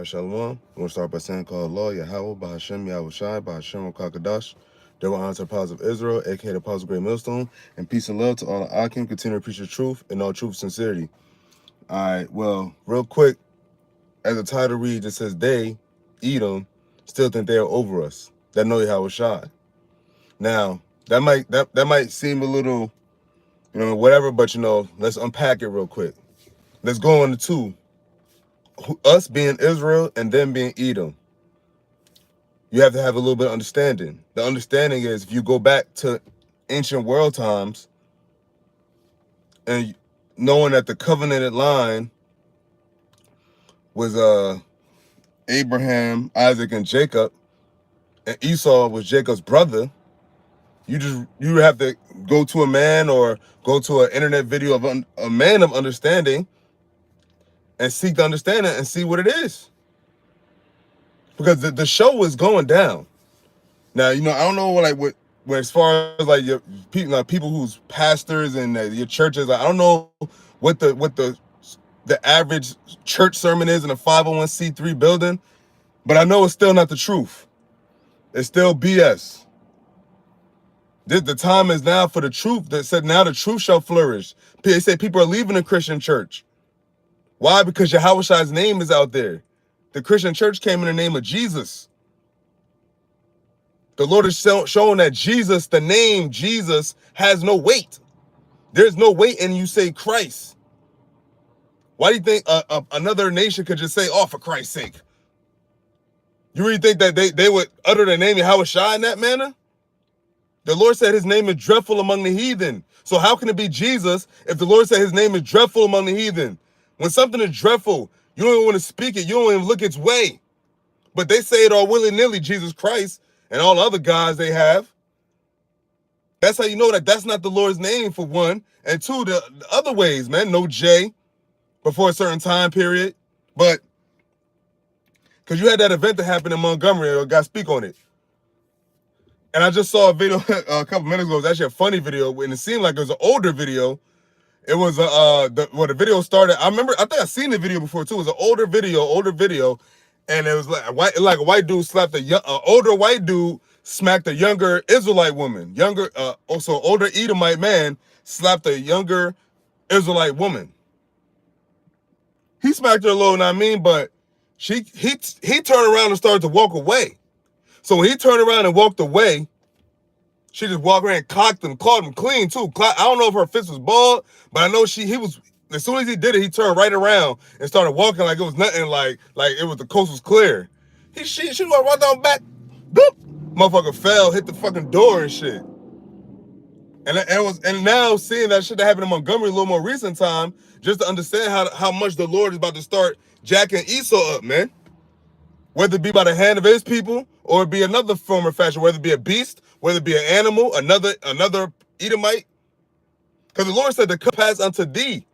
Shalom. I'm going to start by saying, call Allah, Yahweh, Bahashem, Yahawashi, Bahashem, Kakadash. Double honor to the apostles of Israel, aka the apostles of Great Millstone, and peace and love to all the Akim. Continue to preach the truth and all truth and sincerity. All right, well, real quick, as the title reads, it says, they, Edom, still think they are over us. That know Yahawashi. Now, that might seem a little, whatever, but, let's unpack it real quick. Let's go on to two. Us being Israel and them being Edom. You have to have a little bit of understanding. The understanding is if you go back to ancient world times and knowing that the covenanted line was Abraham, Isaac, and Jacob, and Esau was Jacob's brother, you have to go to a man or go to an internet video of a man of understanding and seek the understanding and see what it is. Because the show is going down. Now, I don't know what as far as like your people who's pastors and your churches, I don't know what the average church sermon is in a 501c3 building, but I know it's still not the truth. It's still BS. The time is now for the truth. That said, now the truth shall flourish. They say people are leaving the Christian church. Why? Because Yahawashi's name is out there. The Christian church came in the name of Jesus. The Lord is showing that Jesus, the name Jesus, has no weight. There's no weight in you say Christ. Why do you think another nation could just say, oh, for Christ's sake? You really think that they would utter the name Yahawashi in that manner? The Lord said his name is dreadful among the heathen. So how can it be Jesus if the Lord said his name is dreadful among the heathen? When something is dreadful, you don't even want to speak it. You don't even look its way. But they say it all willy-nilly, Jesus Christ, and all the other gods they have. That's how you know that that's not the Lord's name, for one. And two, the other ways, man, no J before a certain time period. But because you had that event that happened in Montgomery, I got to speak on it. And I just saw a video a couple minutes ago. It was actually a funny video, and it seemed like it was an older video. It was the video started. I think I seen the video before too. It was an older video, and it was like a white dude slapped older white dude smacked a younger Israelite woman. Also older Edomite man slapped a younger Israelite woman. He smacked her a little, but he turned around and started to walk away. So when he turned around and walked away, she just walked around and caught him clean too. I don't know if her fist was bald, but I know he was. As soon as he did it, he turned right around and started walking like it was nothing, like it was the coast was clear. She walked right down back, boop, motherfucker fell, hit the fucking door and shit. And now seeing that shit that happened in Montgomery a little more recent time, just to understand how much the Lord is about to start jacking Esau up, man. Whether it be by the hand of his people or it be another form or fashion, whether it be a beast, whether it be an animal, another Edomite. Because the Lord said to come pass unto thee.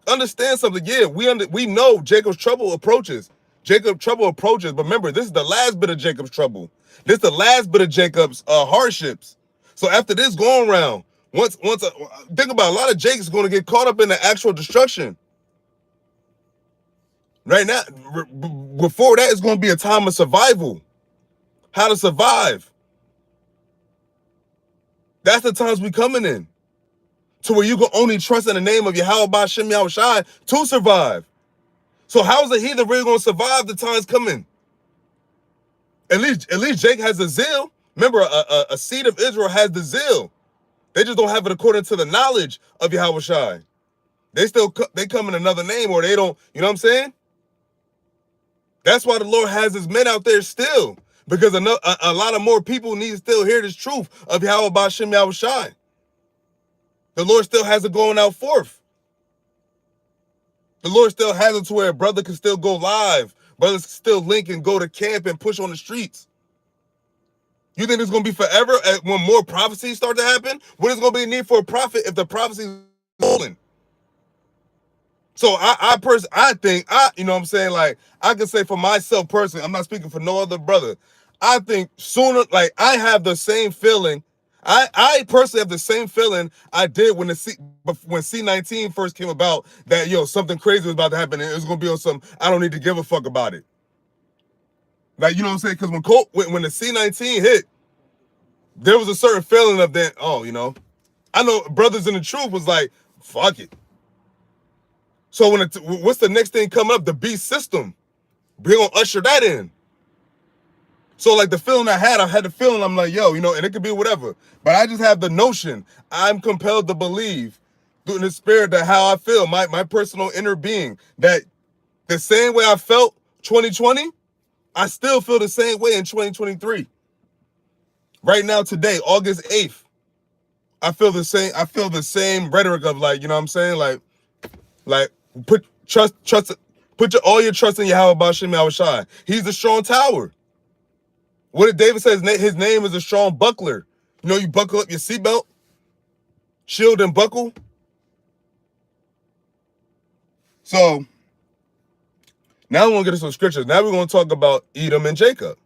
Understand something. Yeah, we know Jacob's trouble approaches. But remember, this is the last bit of Jacob's trouble. This is the last bit of Jacob's hardships. So after this going around, think about a lot of Jacob's going to get caught up in the actual destruction. Right now, before that, it's going to be a time of survival. How to survive. That's the times we coming in. To where you can only trust in the name of Yahweh Bahashem Yahawashi to survive. So how is a heathen really going to survive the times coming? At least Jake has the zeal. Remember, a seed of Israel has the zeal. They just don't have it according to the knowledge of Yahawashi. They come in another name, or they don't, you know what I'm saying? That's why the Lord has his men out there still. Because a lot of more people need to still hear this truth of Yahweh Bahashem Yahawashi. The Lord still has it going out forth. The Lord still has it to where a brother can still go live. Brothers can still link and go to camp and push on the streets. You think it's going to be forever when more prophecies start to happen? When is going to be a need for a prophet if the prophecy is stolen? So I think, you know what I'm saying? Like, I can say for myself personally, I'm not speaking for no other brother. I think sooner, like, I have the same feeling. I personally have the same feeling I did when C-19 first came about, that, something crazy was about to happen and it was going to be on some, I don't need to give a fuck about it. Like, you know what I'm saying? Because when the C-19 hit, there was a certain feeling of that, oh, I know Brothers in the Truth was like, fuck it. So what's the next thing coming up? The beast system. We're going to usher that in. So like the feeling I had the feeling, I'm like, yo, and it could be whatever. But I just have the notion, I'm compelled to believe through the spirit that how I feel, my personal inner being, that the same way I felt 2020, I still feel the same way in 2023. Right now, today, August 8th, I feel the same rhetoric of like, you know what I'm saying? Like put all your trust in Yahawashi. He's the strong tower. What did David say? His name is a strong buckler. You buckle up your seatbelt, shield and buckle. So now we're going to get to some scriptures. Now we're going to talk about Edom and Jacob,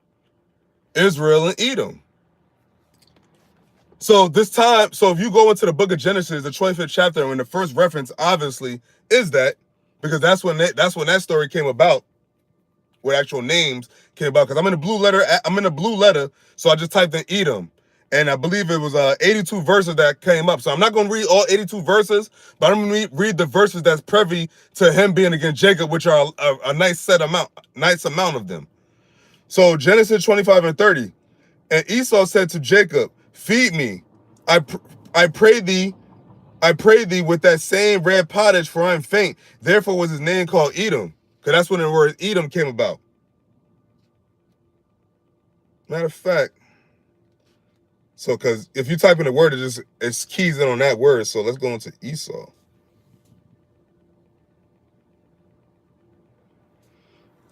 Israel and Edom. So if you go into the book of Genesis, the 25th chapter, and the first reference obviously is that, because that's when that story came about, where actual names came about. Because I'm in the blue letter, so I just typed in Edom, and I believe it was 82 verses that came up. So I'm not going to read all 82 verses, but I'm going to read the verses that's privy to him being against Jacob, which are a nice amount of them. So Genesis 25:30, and Esau said to Jacob, "Feed me, I pray thee, with that same red pottage, for I am faint." Therefore was his name called Edom, because that's when the word Edom came about. Matter of fact, so because if you type in the word, it keys in on that word. So let's go into Esau.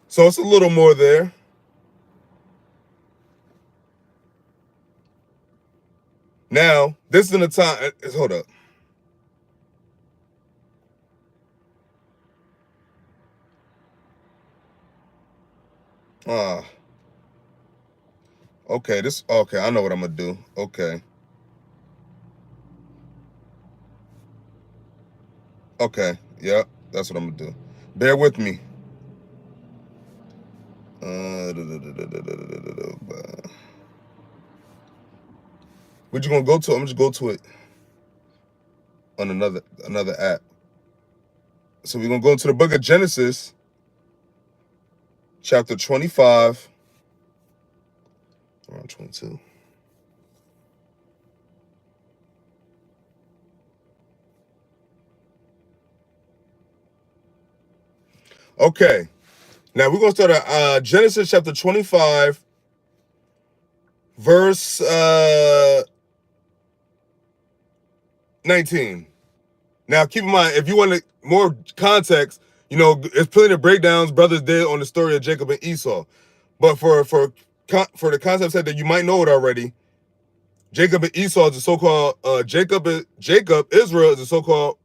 So it's a little more there. Now, this is in the time. Hold up. Okay, okay, I know what I'm gonna do. Okay. Okay, yeah, that's what I'm gonna do. Bear with me. What you gonna go to? I'm just go to it on another app. So we're gonna go into the book of Genesis, chapter 25, around 22. Okay, now we're gonna start at Genesis chapter 25, verse 19. Now keep in mind, if you want more context, there's plenty of breakdowns brothers did on the story of Jacob and Esau. But for the concept said that you might know it already, Jacob and Esau is the so-called Jacob, Israel is the so-called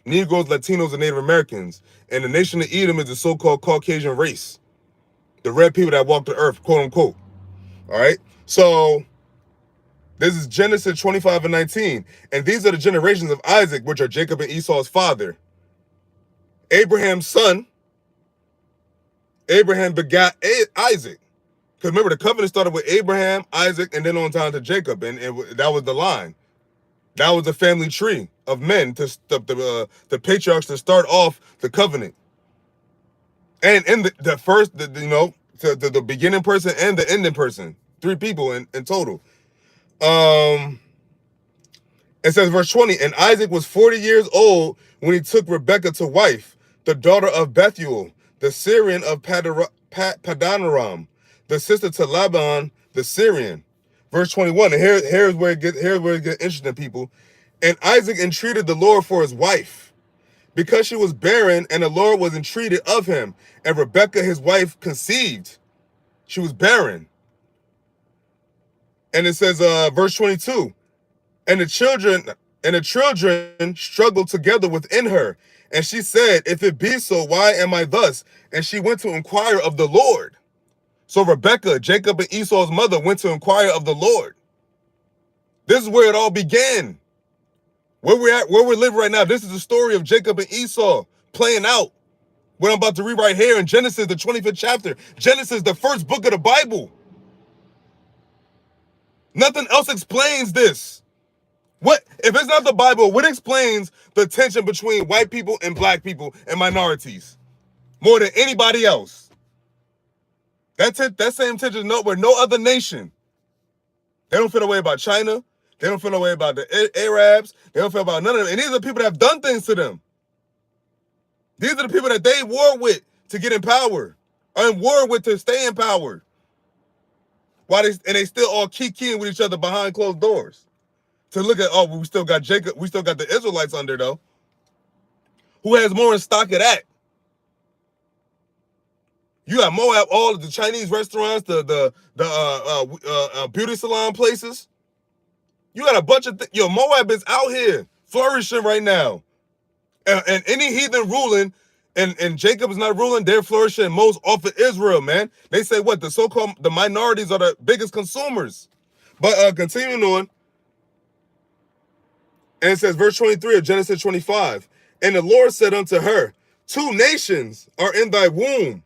Negroes, Latinos, and Native Americans. And the nation of Edom is the so-called Caucasian race, the red people that walk the earth, quote unquote. All right. So this is Genesis 25:19. And these are the generations of Isaac, which are Jacob and Esau's father. Abraham's son, Abraham begot Isaac. Because remember, the covenant started with Abraham, Isaac, and then on down to Jacob. And that was the line. That was the family tree of men, the patriarchs, to start off the covenant. And in the first, the beginning person and the ending person. 3 people in total. It says, verse 20, and Isaac was 40 years old when he took Rebekah to wife, the daughter of Bethuel, the Syrian of Padanaram, the sister to Laban, the Syrian. Verse 21, and here's where it gets interesting, people. And Isaac entreated the Lord for his wife, because she was barren, and the Lord was entreated of him. And Rebekah, his wife, conceived. She was barren. And it says, verse 22, and the children struggled together within her. And she said, if it be so, why am I thus? And she went to inquire of the Lord. So Rebekah, Jacob and Esau's mother, went to inquire of the Lord. This is where it all began. Where we're living right now, this is the story of Jacob and Esau playing out. What I'm about to read right here in Genesis, the 25th chapter. Genesis, the first book of the Bible. Nothing else explains this. What if it's not the Bible? What explains the tension between white people and black people and minorities more than anybody else? That same tension nowhere, no other nation. They don't feel the way about China. They don't feel the way about the Arabs. They don't feel about none of them. And these are the people that have done things to them. These are the people that they war with to get in power, or in war with to stay in power. They still all kikiing with each other behind closed doors. To look at, we still got Jacob, we still got the Israelites under though. Who has more in stock of that? You got Moab, all of the Chinese restaurants, the beauty salon places. You got a bunch of Moab is out here flourishing right now, and any heathen ruling, and Jacob is not ruling, they're flourishing most off of Israel, man. They say what the minorities are the biggest consumers. But continuing on. And it says, verse 23 of Genesis 25, and the Lord said unto her, 2 nations are in thy womb.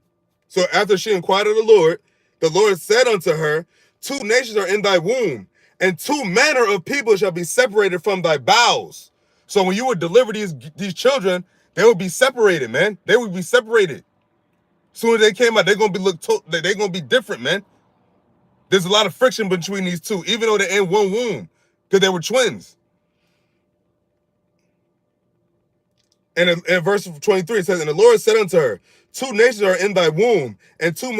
So after she inquired of the Lord said unto her, 2 nations are in thy womb, and 2 manner of people shall be separated from thy bowels. So when you would deliver these children, they would be separated, man. They would be separated. As soon as they came out, they're gonna they're gonna be different, man. There's a lot of friction between these two, even though they're in one womb, because they were twins. And in verse 23, it says, and the Lord said unto her, 2 nations are in thy womb, and 2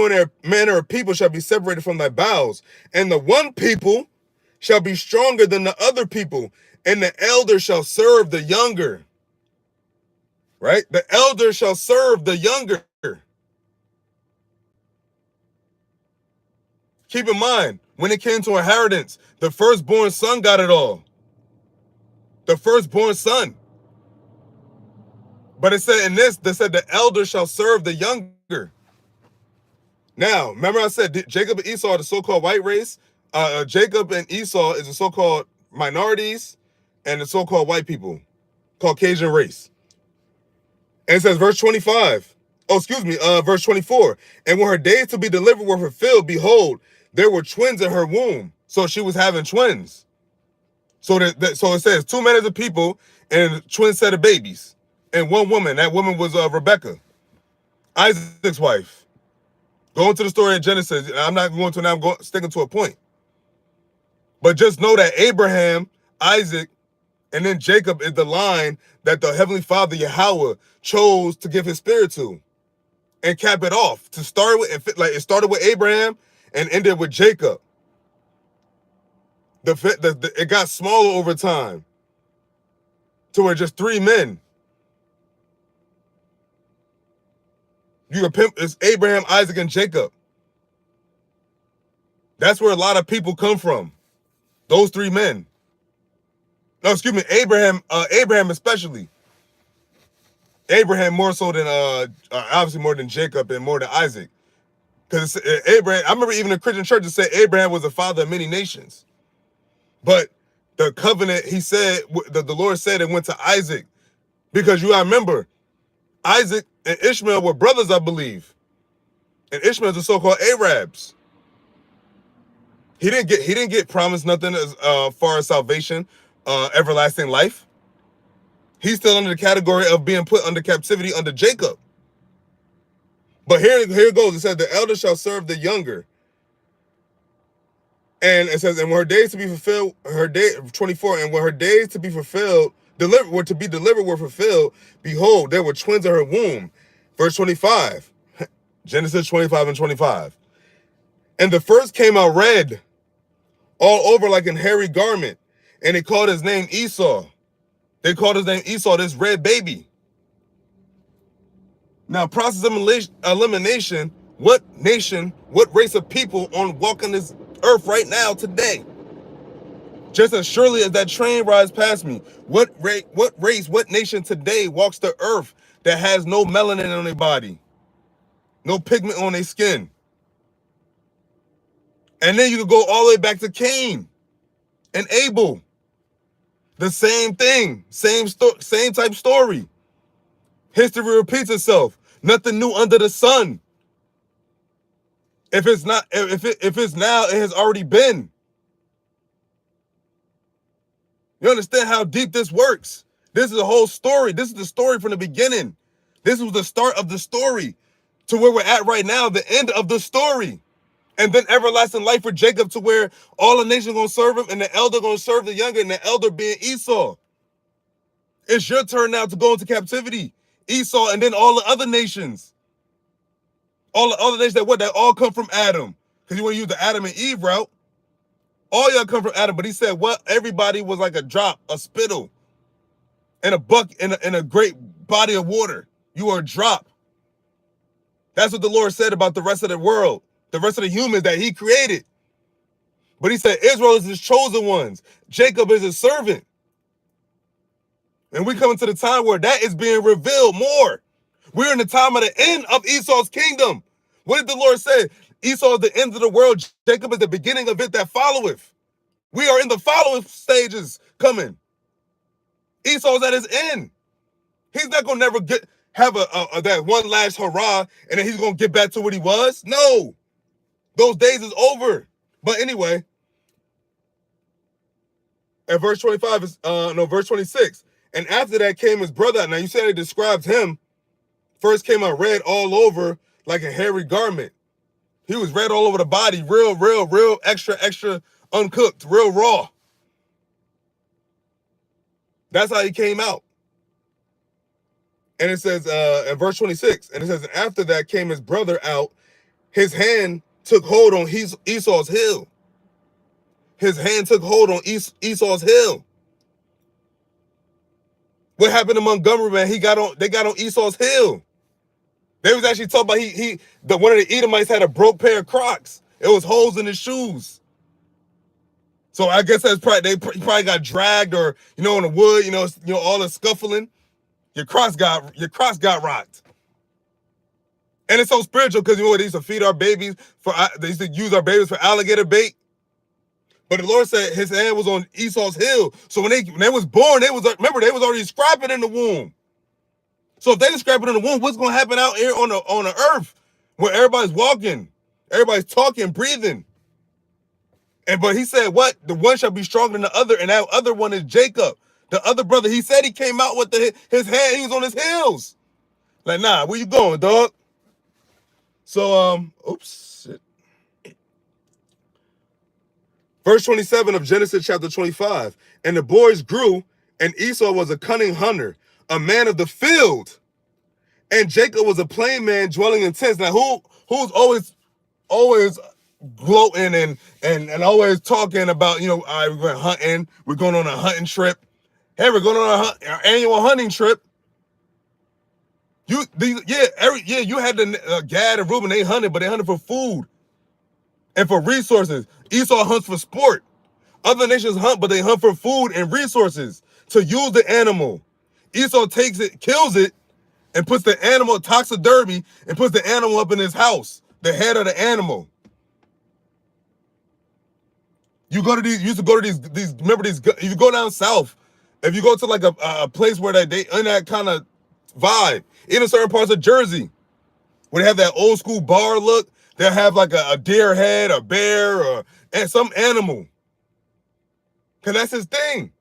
manner of people shall be separated from thy bowels. And the one people shall be stronger than the other people, and the elder shall serve the younger. Right? The elder shall serve the younger. Keep in mind, when it came to inheritance, the firstborn son got it all. The firstborn son. But it said the elder shall serve the younger. Now, remember I said Jacob and Esau are the so-called white race. Jacob and Esau is the so-called minorities and the so-called white people, Caucasian race. And it says verse 25. Verse 24. And when her days to be delivered were fulfilled, behold, there were twins in her womb. So she was having twins. So it says 2 men of the people and a twin set of babies. And 1 woman. That woman was Rebecca, Isaac's wife. Going to the story of Genesis. I'm not going to now. I'm sticking to a point. But just know that Abraham, Isaac, and then Jacob is the line that the Heavenly Father, Yahweh, chose to give his spirit to. And cap it off. To start with, it started with Abraham and ended with Jacob. It got smaller over time. To where just 3 men. It's Abraham, Isaac, and Jacob. That's where a lot of people come from. Those 3 men. No, excuse me, Abraham especially. Abraham more so than obviously more than Jacob and more than Isaac. Because Abraham, I remember even the Christian churches say Abraham was the father of many nations. But the covenant, he said, the Lord said it went to Isaac. Because you gotta remember, Isaac and Ishmael were brothers, I believe. And Ishmael is the so-called Arabs. He didn't get promised nothing as far as salvation, everlasting life. He's still under the category of being put under captivity under Jacob. But here it goes. It says the elder shall serve the younger. And it says, and when her days to be fulfilled, 24, and when her days to be fulfilled, delivered were fulfilled, behold, there were twins in her womb. Verse 25, Genesis 25 and 25. And the first came out red, all over like an hairy garment, and they called his name Esau. They called his name Esau, this red baby. Now, process of elimination, what nation, what race of people on walking this earth right now today? Just as surely as that train rides past me, what race, what nation today walks the earth that has no melanin on their body, no pigment on their skin? And then you can go all the way back to Cain and Abel. The same thing, same type story. History repeats itself. Nothing new under the sun. If it's not, if it's now, it has already been. You understand how deep this works? This is a whole story. This is the story from the beginning. This was the start of the story to where we're at right now, the end of the story. And then everlasting life for Jacob, to where all the nations going to serve him, and the elder going to serve the younger, and the elder being Esau. It's your turn now to go into captivity. Esau, and then all the other nations. All the other nations that all come from Adam. Because you want to use the Adam and Eve route. All y'all come from Adam. But he said, what? Everybody was like a drop, a spittle, and a buck in a great body of water. You are a drop. That's what the Lord said about the rest of the world, the rest of the humans that he created. But he said Israel is his chosen ones. Jacob is his servant. And we coming to the time where that is being revealed more. We're in the time of the end of Esau's kingdom. What did the Lord say? Esau is the end of the world. Jacob is the beginning of it that followeth. We are in the following stages coming. Esau's at his end. He's not going to never have that one last hurrah and then he's going to get back to what he was. No. Those days is over. But anyway, at verse 25 verse 26. And after that came his brother. Now you said it describes him. First came out red all over like a hairy garment. He was red all over the body, real extra uncooked, real raw. That's how he came out. And it says in verse 26, and it says, and after that came his brother out. His hand took hold on Esau's heel. His hand took hold on Esau's heel. What happened to Montgomery, man? They got on Esau's heel. They was actually talking about one of the Edomites had a broke pair of Crocs. It was holes in his shoes. So I guess he probably got dragged, or in the wood, all the scuffling. Your Crocs got rocked. And it's so spiritual because they used to feed our babies they used to use our babies for alligator bait. But the Lord said his hand was on Esau's heel. So when they was born, they was already scrapping in the womb. So if they didn't scrap it in the womb, what's going to happen out here on the earth where everybody's walking, everybody's talking, breathing? But he said, what? The one shall be stronger than the other, and that other one is Jacob. The other brother, he said he came out with his hand, he was on his heels. Like, nah, where you going, dog? So, oops. Shit. Verse 27 of Genesis chapter 25. And the boys grew, and Esau was a cunning hunter, a man of the field. And Jacob was a plain man dwelling in tents. Now, who's always gloating and always talking about, all right, we're going hunting, we're going on a hunting trip. Hey, we're going on our annual hunting trip. You had the Gad and Reuben, they hunted, but they hunted for food and for resources. Esau hunts for sport. Other nations hunt, but they hunt for food and resources to use the animal. Esau takes it, kills it, and puts the animal, taxidermy, and puts the animal up in his house, the head of the animal. You used to go to these, remember these, if you go down south, if you go to like a place where they in that kind of vibe, even certain parts of Jersey, where they have that old school bar look, they'll have like a deer head, a bear, and some animal. Because that's his thing.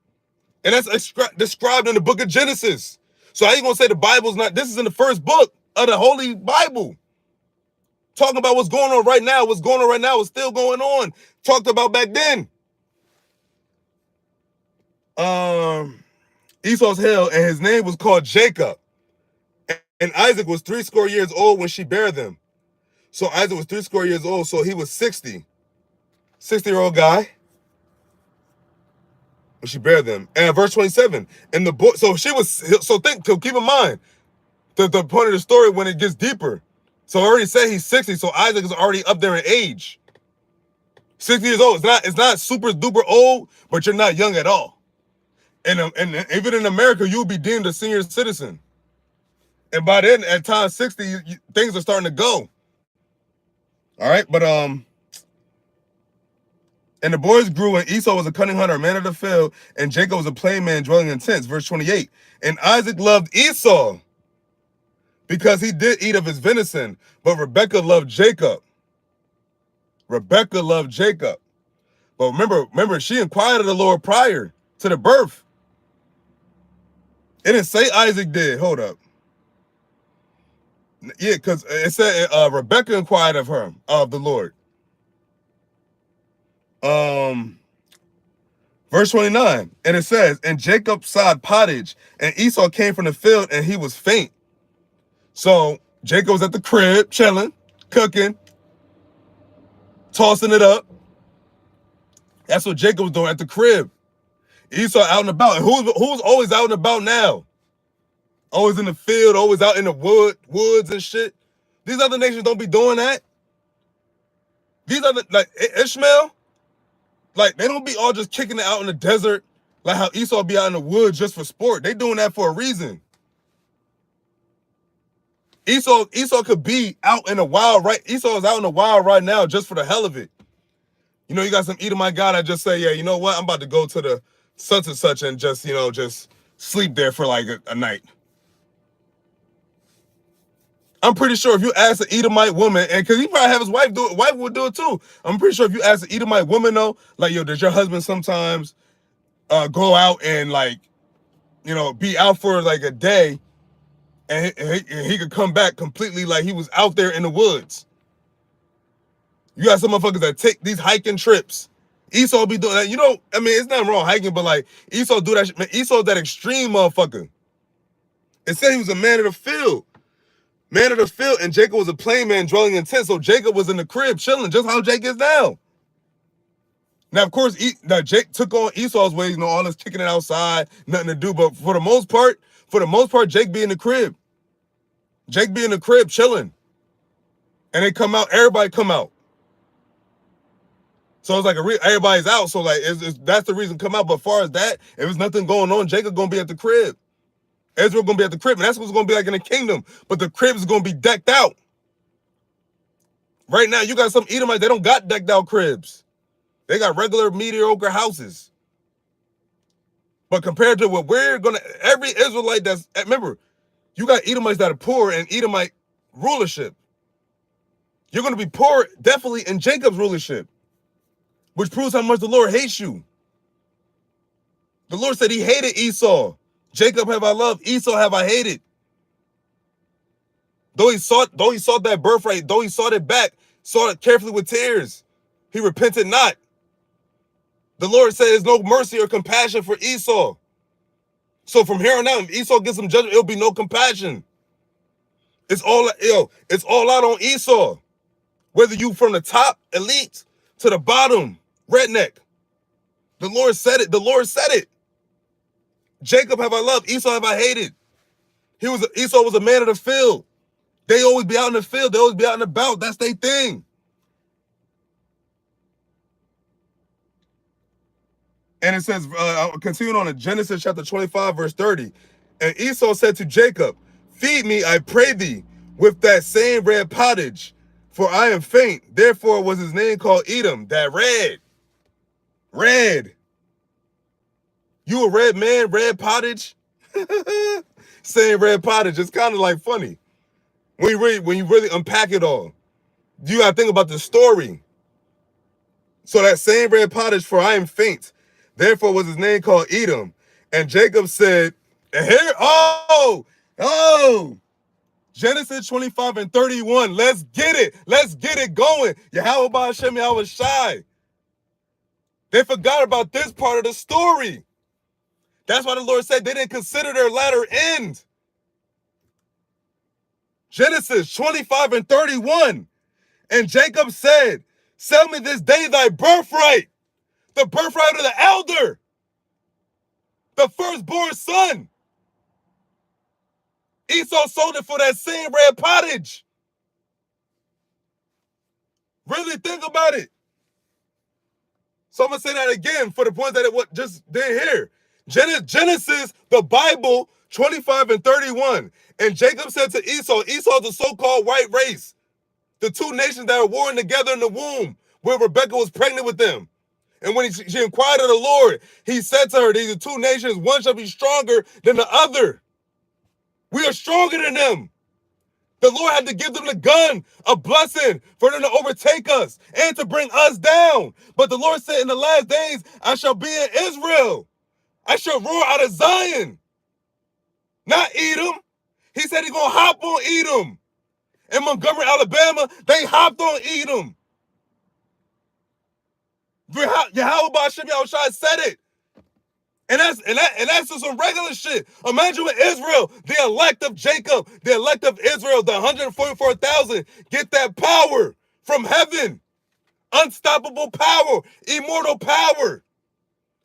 And that's described in the book of Genesis. So how you going to say the Bible's not, this is in the first book of the Holy Bible. Talking about what's going on right now. What's going on right now is still going on. Talked about back then. Esau's hill, and his name was called Jacob. And Isaac was 60 years old when she bare them. So Isaac was 60 years old, so he was 60. 60-year-old guy when she bare them. And verse 27, and the boy, keep in mind the point of the story when it gets deeper. So I already said he's 60, so Isaac is already up there in age. 60 years old. It's not super duper old, but you're not young at all. And even in America, you'll be deemed a senior citizen. And by then, at time 60, things are starting to go. All right, but and the boys grew, and Esau was a cunning hunter, a man of the field, and Jacob was a plain man dwelling in tents. Verse 28. And Isaac loved Esau because he did eat of his venison, but Rebekah loved Jacob. Rebekah loved Jacob. But remember, she inquired of the Lord prior to the birth. It didn't say Isaac did. Hold up. Yeah, because it said Rebekah inquired of the Lord. Verse 29, and it says, and Jacob sod pottage, and Esau came from the field, and he was faint. So Jacob was at the crib, chilling, cooking, tossing it up. That's what Jacob was doing at the crib. Esau out and about. And who's always out and about now? Always in the field, always out in the woods and shit. These other nations don't be doing that. These other, like Ishmael, like they don't be all just kicking it out in the desert, like how Esau be out in the woods just for sport. They doing that for a reason. Esau could be out in the wild, right? Esau is out in the wild right now just for the hell of it. You know, you got some Edomite guy that just say, yeah, you know what? I'm about to go to the such and such and just, you know, just sleep there for like a night. I'm pretty sure if you ask an Edomite woman, and because he probably have his wife do it, wife would do it too. I'm pretty sure if you ask an Edomite woman though, like, yo, does your husband sometimes go out and like, you know, be out for like a day, and he could come back completely like he was out there in the woods. You got some motherfuckers that take these hiking trips. Esau be doing that. You know, I mean, it's nothing wrong hiking, but like Esau do that shit. Man, Esau that extreme motherfucker. It said he was a man of the field. Man of the field, and Jacob was a plain man dwelling in tents. So Jacob was in the crib chilling, just how Jake is now. Now, of course, Jake took on Esau's ways, you know, all this kicking it outside, nothing to do. But for the most part, Jake be in the crib. Jake be in the crib chilling. And they come out, everybody come out. So it's like everybody's out. So like that's the reason come out. But as far as that, if there's nothing going on, Jacob gonna be at the crib. Israel gonna be at the crib, and that's what's gonna be like in the kingdom. But the crib is gonna be decked out. Right now, you got some Edomites, they don't got decked out cribs. They got regular mediocre houses. But compared to what every Israelite remember, you got Edomites that are poor in Edomite rulership. You're gonna be poor definitely in Jacob's rulership, which proves how much the Lord hates you. The Lord said he hated Esau. Jacob have I loved, Esau have I hated. Though he sought that birthright, though he sought it back, sought it carefully with tears, he repented not. The Lord said there's no mercy or compassion for Esau. So from here on out, if Esau gets some judgment, it'll be no compassion. It's all out on Esau. Whether you from the top elite to the bottom redneck. The Lord said it. The Lord said it. Jacob have I loved, Esau have I hated. Esau was a man of the field. They always be out in the field. They always be out and about. That's their thing. And it says, continuing on in Genesis chapter 25, verse 30. And Esau said to Jacob, feed me, I pray thee, with that same red pottage, for I am faint. Therefore was his name called Edom, that red. Red. You a red man, red pottage? Saying red pottage, it's kind of like funny. When you really unpack it all. You gotta think about the story. So that same red pottage, for I am faint. Therefore was his name called Edom. And Jacob said, and here, Genesis 25 and 31. Let's get it. Let's get it going. Yahawashi, Yahawashi. They forgot about this part of the story. That's why the Lord said they didn't consider their latter end. Genesis 25 and 31. And Jacob said, sell me this day thy birthright, the birthright of the elder, the firstborn son. Esau sold it for that same red pottage. Really think about it. So I'm going to say that again for the point that it just didn't hear. Genesis, the Bible, 25 and 31. And Jacob said to Esau, Esau is the so-called white race, the two nations that are warring together in the womb, where Rebekah was pregnant with them. And when she inquired of the Lord, he said to her, these are two nations, one shall be stronger than the other. We are stronger than them. The Lord had to give them the gun, a blessing for them to overtake us and to bring us down. But the Lord said, in the last days, I shall be in Israel. I shall roar out of Zion. Not Edom. He said he's going to hop on Edom. In Montgomery, Alabama, they hopped on Edom. Yahawashi said it. And that's just some regular shit. Imagine when Israel, the elect of Jacob, the elect of Israel, the 144,000, get that power from heaven. Unstoppable power, immortal power.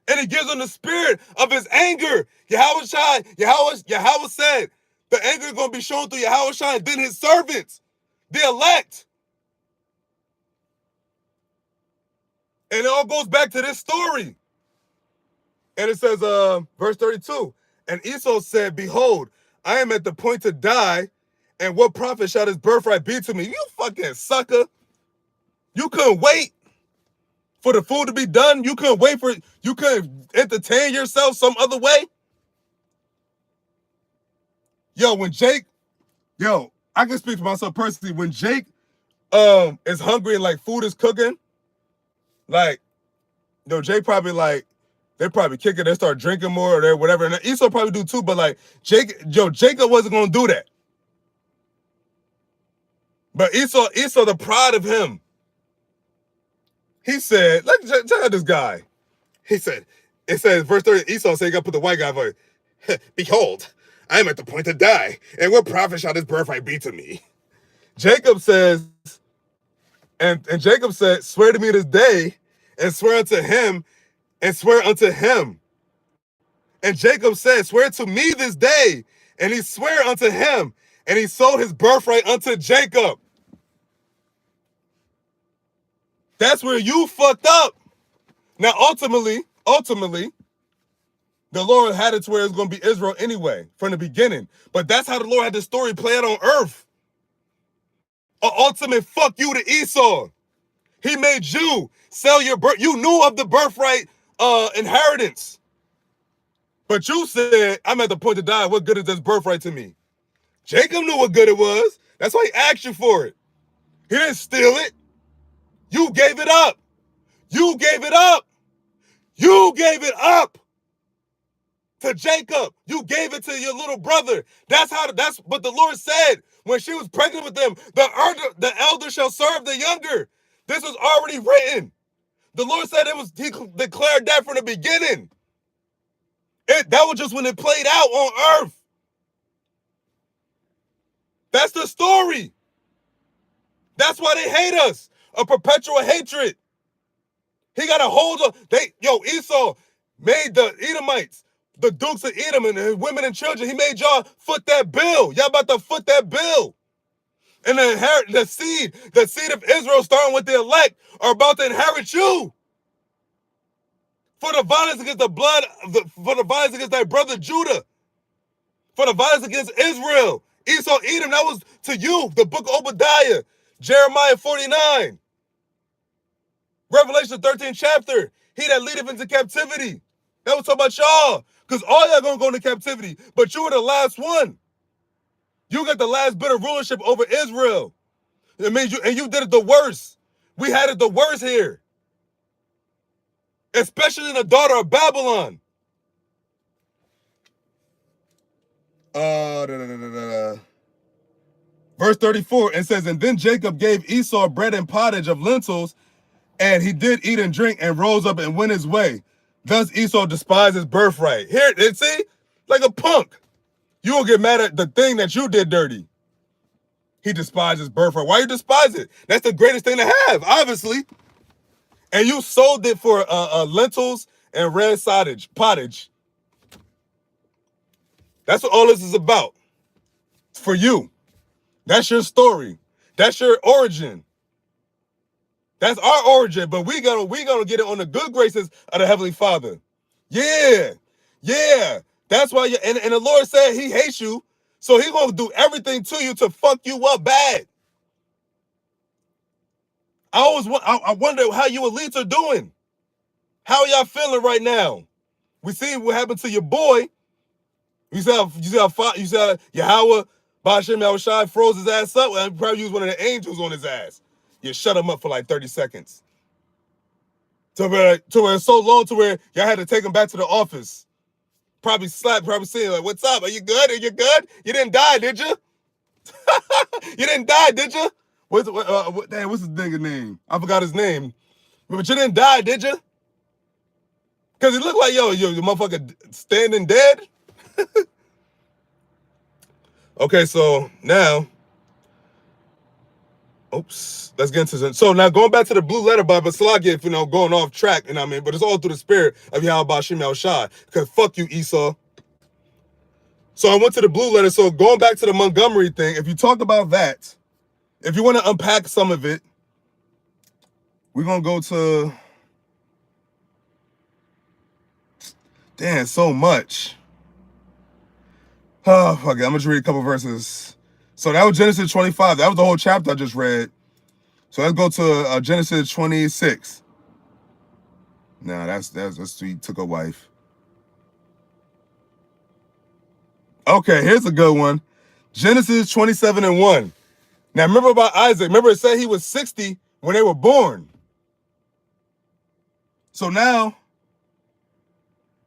And he gives them the spirit of his anger. Yahweh said, the anger is going to be shown through Yahawashi and then his servants, the elect. And it all goes back to this story. And it says, verse 32, and Esau said, behold, I am at the point to die, and what profit shall this birthright be to me? You fucking sucker. You couldn't wait for the food to be done. You couldn't entertain yourself some other way. Yo, I can speak for myself personally. When Jake is hungry and like food is cooking, like, Jake probably like, they probably kick it, they start drinking more or whatever. And Esau probably do too, but like Jacob wasn't gonna do that. But Esau, the pride of him, he said, check out this guy. He said, it says, verse 30, Esau said, you gotta put the white guy voice. Behold, I am at the point to die, and what profit shall this birthright be to me? Jacob says, and Jacob said, swear to me this day, and swear unto him, and swear unto him. And Jacob said, swear to me this day, and he swore unto him, and he sold his birthright unto Jacob. That's where you fucked up. Now, ultimately, the Lord had it to where it's going to be Israel anyway, from the beginning. But that's how the Lord had the story play out on earth. An ultimate fuck you to Esau. He made you sell your birth. You knew of the birthright inheritance. But you said, I'm at the point to die. What good is this birthright to me? Jacob knew what good it was. That's why he asked you for it. He didn't steal it. You gave it up. You gave it up. You gave it up to Jacob. You gave it to your little brother. That's what the Lord said when she was pregnant with them. The elder shall serve the younger. This was already written. The Lord said he declared that from the beginning. That was just when it played out on earth. That's the story. That's why they hate us. A perpetual hatred. He got a hold of, Esau made the Edomites, the dukes of Edom and his women and children. He made y'all foot that bill. Y'all about to foot that bill. And the seed of Israel, starting with the elect, are about to inherit you. For the violence against for the violence against thy brother Judah. For the violence against Israel. Esau, Edom, that was to you. The book of Obadiah. Jeremiah 49. Revelation 13 chapter. He that leadeth into captivity. That was talking about y'all. Because all y'all gonna go into captivity. But you were the last one. You got the last bit of rulership over Israel. It means you did it the worst. We had it the worst here. Especially in the daughter of Babylon. Verse 34, it says, and then Jacob gave Esau bread and pottage of lentils, and he did eat and drink and rose up and went his way. Thus Esau despised his birthright. Here, see? Like a punk. You will get mad at the thing that you did dirty. He despised his birthright. Why you despise it? That's the greatest thing to have, obviously. And you sold it for lentils and red pottage. That's what all this is about. It's for you. That's your story. That's your origin. That's our origin, but we gonna get it on the good graces of the Heavenly Father. Yeah. That's why and the Lord said he hates you, so he's gonna do everything to you to fuck you up bad. I wonder how you elites are doing. How y'all feeling right now? We see what happened to your boy. You see how Yahweh Bashim Yahawashi froze his ass up, and probably used one of the angels on his ass. You shut him up for like 30 seconds. To where it's so long to where y'all had to take him back to the office. Probably slapped, probably saying like, "What's up? Are you good? Are you good? You didn't die, did you? You didn't die, did you? What's his nigga name? I forgot his name. But you didn't die, did you? Because he looked like, yo, the motherfucker standing dead." Okay, so now, oops, let's get into it. So now going back to the blue letter by Basalaki, you know, going off track, you know what I mean? But it's all through the spirit of Yahawashi Yahawashi. Because fuck you, Esau. So I went to the blue letter. So going back to the Montgomery thing, if you talk about that, if you want to unpack some of it, we're going to go to, damn, so much. Oh, fuck it. I'm going to read a couple verses. So that was Genesis 25. That was the whole chapter I just read. So let's go to Genesis 26. Nah, that's sweet. Took a wife. Okay, here's a good one. Genesis 27:1. Now remember about Isaac. Remember it said he was 60 when they were born. So now,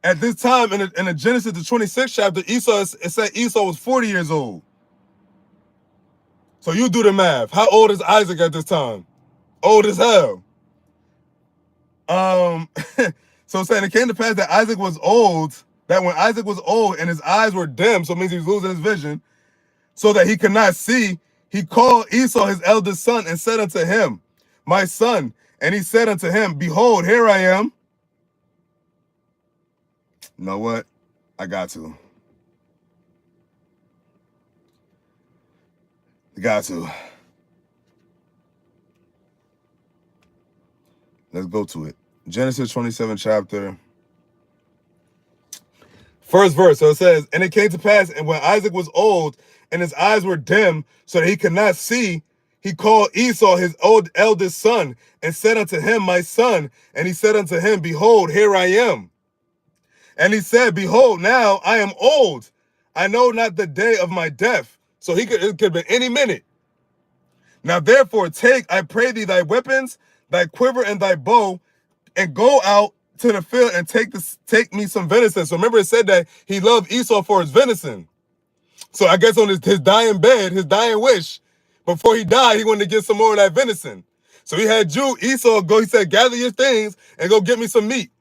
at this time in the Genesis the 26th chapter, it said Esau was 40 years old. So you do the math. How old is Isaac at this time? Old as hell. So saying it came to pass that Isaac was old, that when Isaac was old and his eyes were dim, so it means he was losing his vision, so that he could not see, he called Esau his eldest son and said unto him, "My son." And he said unto him, "Behold, here I am." You know what? I got to. Let's go to it. Genesis 27 chapter. First verse. So it says, "And it came to pass, and when Isaac was old, and his eyes were dim, so that he could not see, he called Esau his eldest son, and said unto him, My son. And he said unto him, Behold, here I am. And he said, Behold, now I am old. I know not the day of my death." So it could have been any minute. "Now therefore take, I pray thee, thy weapons, thy quiver, and thy bow, and go out to the field and take me some venison." So remember it said that he loved Esau for his venison. So I guess on his dying bed, his dying wish, before he died, he wanted to get some more of that venison. So he had Esau go, he said, "Gather your things and go get me some meat."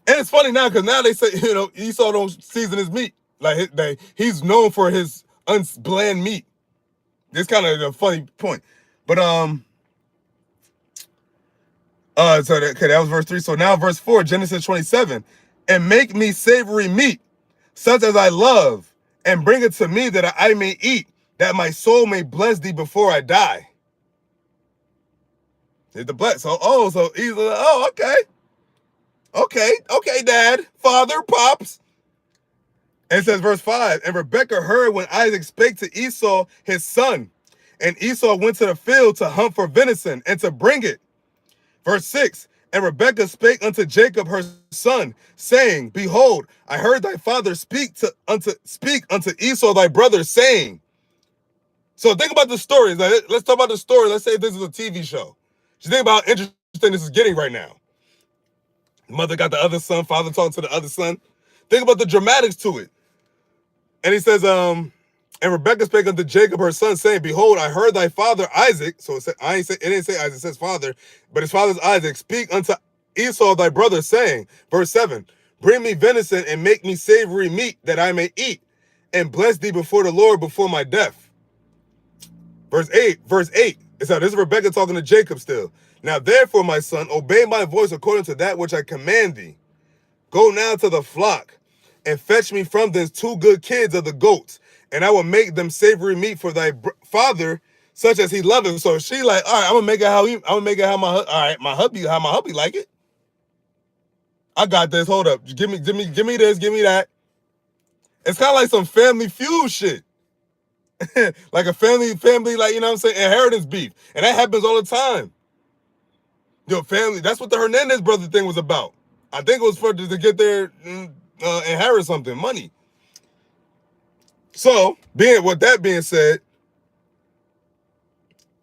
And it's funny now, because now they say, you know, Esau don't season his meat. Like, he's known for his bland meat. It's kind of a funny point. But, so that was verse 3. So now verse 4, Genesis 27. "And make me savory meat, such as I love, and bring it to me that I may eat, that my soul may bless thee before I die." It's the bless. So he's like, oh, okay. Okay, Dad, Father, Pops. And it says, verse 5, "And Rebekah heard when Isaac spake to Esau his son. And Esau went to the field to hunt for venison, and to bring it." Verse 6, "And Rebekah spake unto Jacob her son, saying, Behold, I heard thy father speak unto Esau thy brother, saying." So think about the story. Let's talk about the story. Let's say this is a TV show. Just think about how interesting this is getting right now. Mother got the other son, father talking to the other son. Think about the dramatics to it. And he says, "And Rebekah spake unto Jacob her son, saying, Behold, I heard thy father Isaac." So it didn't say Isaac, it says father, but his father's Isaac, "Speak unto Esau thy brother, saying," verse 7, "Bring me venison and make me savory meat, that I may eat, and bless thee before the Lord before my death." Verse 8. This is Rebekah talking to Jacob still. "Now therefore, my son, obey my voice according to that which I command thee. Go now to the flock, and fetch me from thence 2 good kids of the goats, and I will make them savory meat for thy father, such as he loveth." So she like, all right, I'm gonna make it how my hubby like it. I got this. Hold up. Give me this, give me that. It's kind of like some Family Feud shit. Like a family, like, you know what I'm saying, inheritance beef. And that happens all the time. Yo, family, that's what the Hernandez brother thing was about. I think it was to get their inherit something, money. So, with that being said,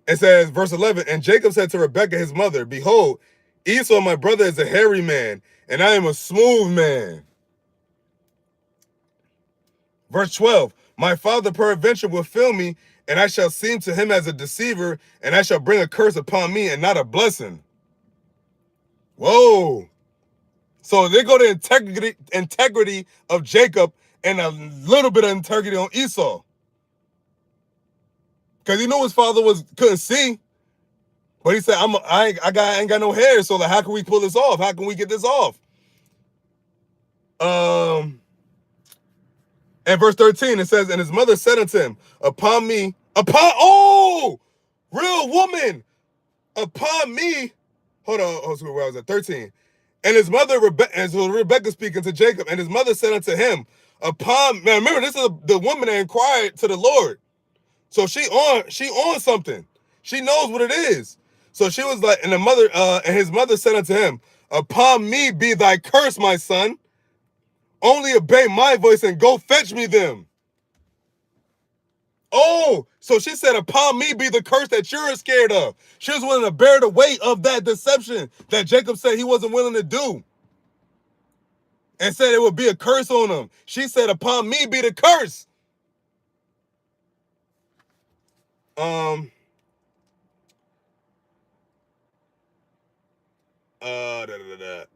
it says, verse 11, and Jacob said to Rebekah, his mother, behold, Esau, my brother, is a hairy man, and I am a smooth man. Verse 12, my father peradventure will fill me, and I shall seem to him as a deceiver, and I shall bring a curse upon me and not a blessing. Whoa. So they go to integrity of Jacob and a little bit of integrity on Esau. Because he knew his father couldn't see. But he said, I ain't got no hair, so like, how can we pull this off? How can we get this off? And verse 13, it says, and his mother said unto him, real woman, upon me, hold on, where I was at, 13. And his mother, Rebekah speaking to Jacob, and his mother said unto him, now remember, this is the woman that inquired to the Lord. So she on something. She knows what it is. So she was like, and his mother said unto him, upon me be thy curse, my son. Only obey my voice and go fetch me them. Oh, so she said, upon me be the curse that you're scared of. She was willing to bear the weight of that deception that Jacob said he wasn't willing to do. And said it would be a curse on him. She said, upon me be the curse.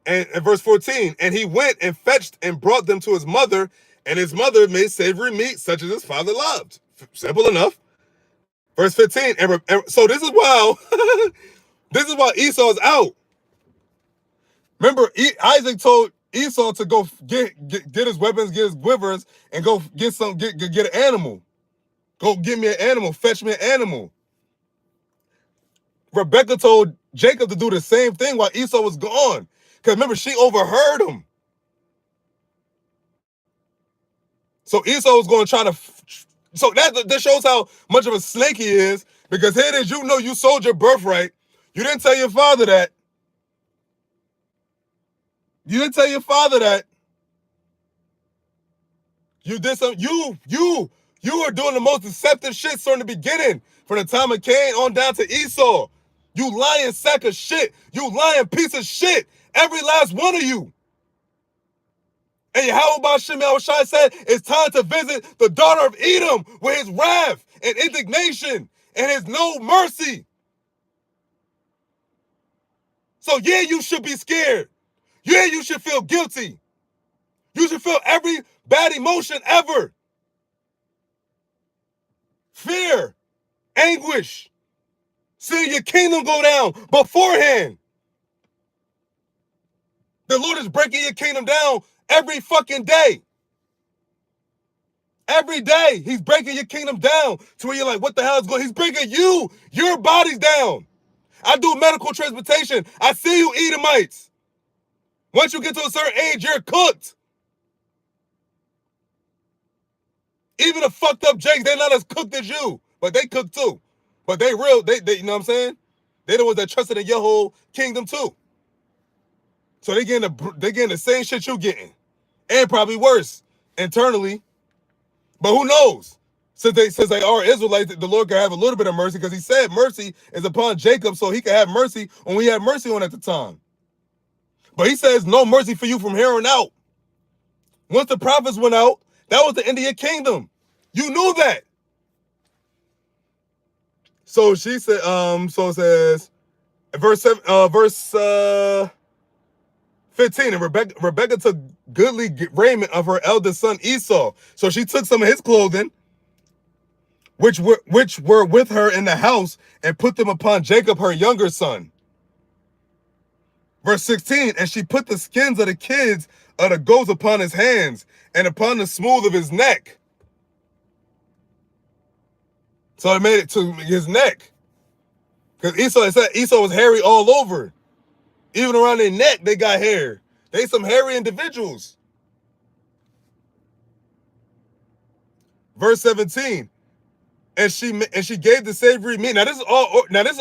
And verse 14, and he went and fetched and brought them to his mother, and his mother made savory meat such as his father loved. Simple enough. Verse 15, and so this is why Esau's out. Remember, Isaac told Esau to go get his weapons, get his quivers, and go get an animal. Go get me an animal, fetch me an animal. Rebekah told Jacob to do the same thing while Esau was gone. Because remember, she overheard him. So Esau was going to try to... So that shows how much of a snake he is. Because here it is, you sold your birthright. You didn't tell your father that. You didn't tell your father that. You did some... You were doing the most deceptive shit from the beginning. From the time of Cain on down to Esau. You lying sack of shit. You lying piece of shit. Every last one of you. And Yahawashi said, it's time to visit the daughter of Edom with his wrath and indignation and his no mercy. So yeah, you should be scared. Yeah, you should feel guilty. You should feel every bad emotion ever. Fear, anguish, seeing your kingdom go down beforehand. The Lord is breaking your kingdom down every fucking day. Every day, he's breaking your kingdom down to where you're like, what the hell is going on? He's breaking your bodies down. I do medical transportation. I see you Edomites. Once you get to a certain age, you're cooked. Even the fucked up Jakes, they're not as cooked as you, but they cook too. But they real, they you know what I'm saying? They're the ones that trusted in your whole kingdom too. So they getting the same shit you getting, and probably worse internally. But who knows? Since they are Israelites, the Lord can have a little bit of mercy because he said mercy is upon Jacob, so he can have mercy when we had mercy on at the time. But he says no mercy for you from here on out. Once the prophets went out, that was the end of your kingdom. You knew that. So she said, so it says, verse 15, and Rebekah took goodly raiment of her eldest son Esau. So she took some of his clothing, which were with her in the house, and put them upon Jacob, her younger son. Verse 16, and she put the skins of the kids of the goats upon his hands, and upon the smooth of his neck. So it made it to his neck. Because Esau was hairy all over. Even around their neck, they got hair. They some hairy individuals. Verse 17. And she gave the savory meat. Now this is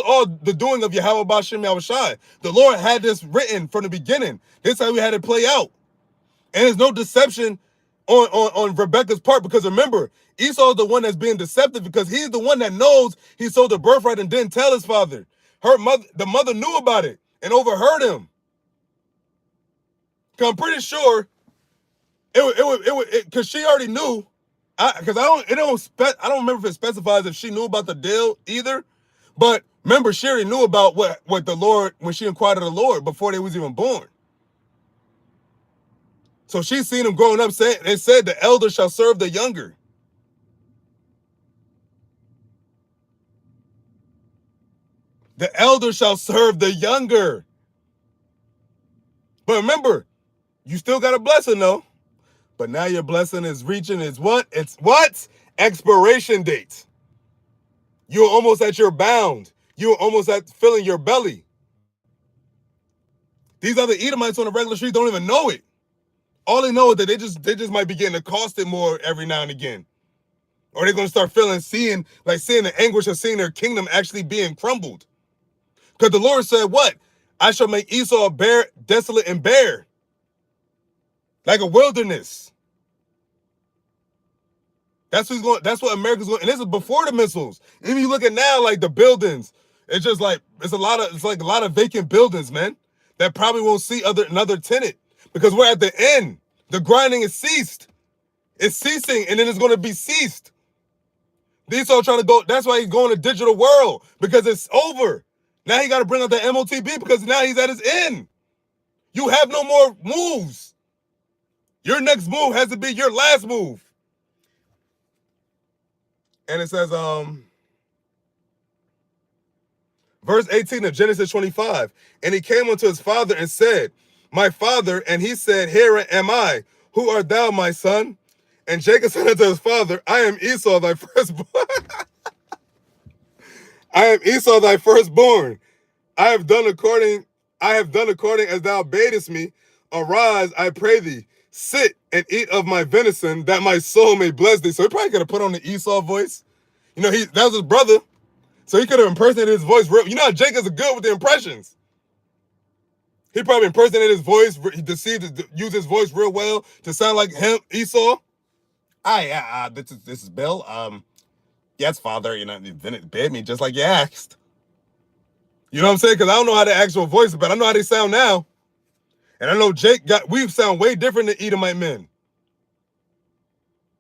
all the doing of Yahawashi. The Lord had this written from the beginning. This is how we had it play out. And there's no deception on Rebecca's part, because remember, Esau's the one that's being deceptive because he's the one that knows he sold the birthright and didn't tell his father. The mother knew about it and overheard him. Cause I'm pretty sure because she already knew. I don't remember if it specifies if she knew about the deal either. But remember, she already knew about what the Lord, when she inquired of the Lord before they was even born. So she's seen him growing up. It said the elder shall serve the younger. The elder shall serve the younger. But remember, you still got a blessing though. But now your blessing is reaching its what? It's what? Expiration date. You're almost at your bound. You're almost at filling your belly. These other Edomites on the regular street don't even know it. All they know is that they just might be getting accosted more every now and again. Or they're going to start seeing the anguish of seeing their kingdom actually being crumbled. Because the Lord said what? I shall make Esau desolate and bare. Like a wilderness. That's what America's going. And this is before the missiles. Even you look at now, like the buildings, it's just like it's a lot of vacant buildings, man. That probably won't see another tenant. Because we're at the end. The grinding is ceased. It's ceasing, and then it's going to be ceased. Esau trying to go. That's why he's going to digital world, because it's over. Now he got to bring out the MOTB because now he's at his end. You have no more moves. Your next move has to be your last move. And it says, verse 18 of Genesis 25. And he came unto his father and said, my father. And he said, here am I. Who art thou, my son? And Jacob said unto his father, I am Esau, thy firstborn. I am Esau, thy firstborn. I have done according as thou badest me. Arise, I pray thee. Sit and eat of my venison, that my soul may bless thee. So he probably could have put on the Esau voice. You know, that was his brother. So he could have impersonated his voice real. You know how Jacob's good with the impressions. He probably impersonated his voice. He use his voice real well to sound like him, Esau. This is Bill. Yes, father. You know, then it bid me just like you asked. You know what I'm saying? Because I don't know how the actual voice, but I know how they sound now. And I know we sound way different than Edomite men.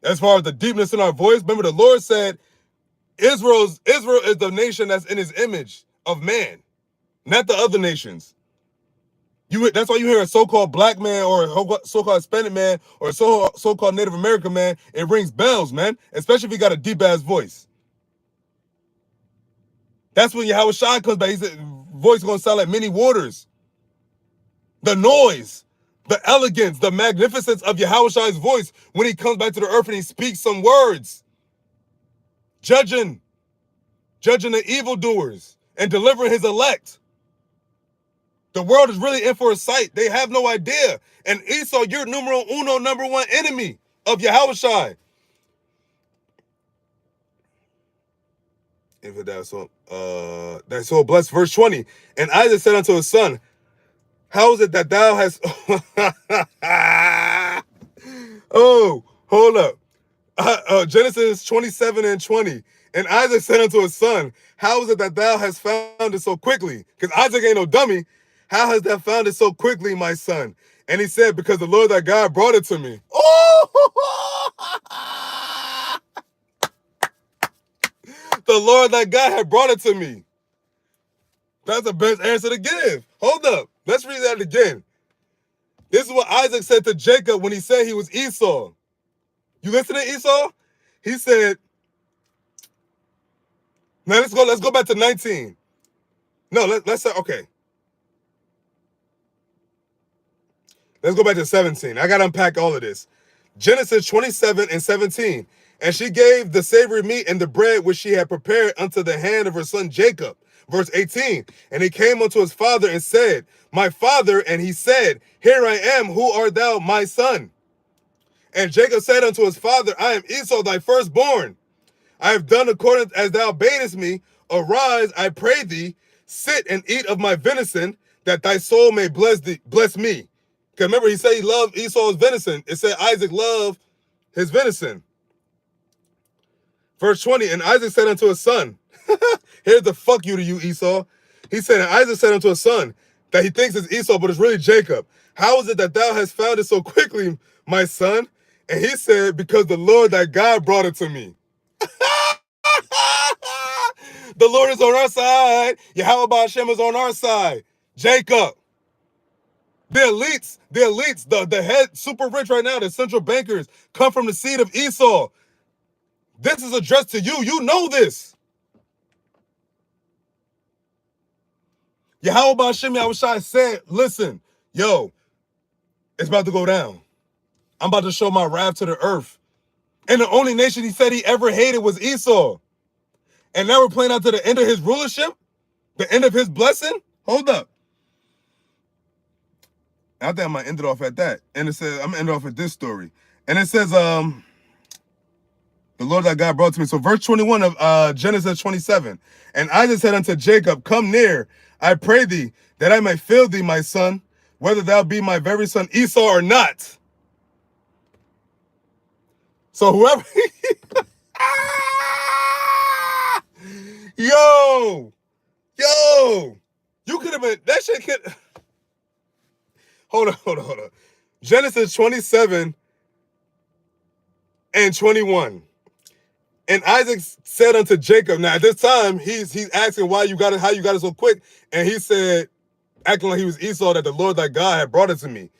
As far as the deepness in our voice, remember the Lord said, Israel is the nation that's in his image of man, not the other nations. That's why you hear a so-called black man or a so-called Hispanic man or a so-called Native American man, it rings bells, man, especially if he got a deep-ass voice. That's when Yahawashi comes back. His voice is going to sound like many waters. The noise, the elegance, the magnificence of Yahawashi's voice when he comes back to the earth and he speaks some words. Judging the evildoers and delivering his elect. The world is really in for a sight. They have no idea. And Esau, you're number one enemy of Yahawashi. If that's so blessed. Verse 20. And Isaac said unto his son, how is it that thou hast... Oh, hold up. Genesis 27 and 20. And Isaac said unto his son, how is it that thou hast found it so quickly? Because Isaac ain't no dummy. How hast thou found it so quickly, my son? And he said, because the Lord thy God brought it to me. Oh! The Lord thy God had brought it to me. That's the best answer to give. Hold up. Let's read that again. This is what Isaac said to Jacob when he said he was Esau. You listen to Esau? He said, now let's go back to 19. No, let's say, okay. Let's go back to 17. I got to unpack all of this. Genesis 27 and 17. And she gave the savory meat and the bread which she had prepared unto the hand of her son Jacob. Verse 18. And he came unto his father and said, my father. And he said, here I am. Who art thou, my son? And Jacob said unto his father, I am Esau, thy firstborn. I have done according as thou badest me. Arise, I pray thee. Sit and eat of my venison, that thy soul may bless me. Because remember, he said he loved Esau's venison. It said Isaac loved his venison. Verse 20, and Isaac said unto his son, here's the fuck you to you, Esau. He said, and Isaac said unto his son, that he thinks it's Esau, but it's really Jacob. How is it that thou hast found it so quickly, my son? And he said, because the Lord thy God brought it to me. The Lord is on our side. Yahawashi is on our side. Jacob. The elites, the head super rich right now, the central bankers come from the seed of Esau. This is addressed to you. You know this. Yahawashi said, listen, yo, it's about to go down. I'm about to show my wrath to the earth. And the only nation he said he ever hated was Esau. And now we're playing out to the end of his rulership? The end of his blessing? Hold up. I think I might end it off at that. And it says, I'm going to end it off with this story. And it says, the Lord thy God brought to me. So verse 21 of Genesis 27. And Isaac said unto Jacob, come near, I pray thee, that I may fill thee, my son, whether thou be my very son Esau or not. So whoever... Yo! You could have been... That shit could... Hold on. Genesis 27 and 21. And Isaac said unto Jacob, now at this time, he's asking how you got it so quick. And he said, acting like he was Esau, that the Lord thy God had brought it to me.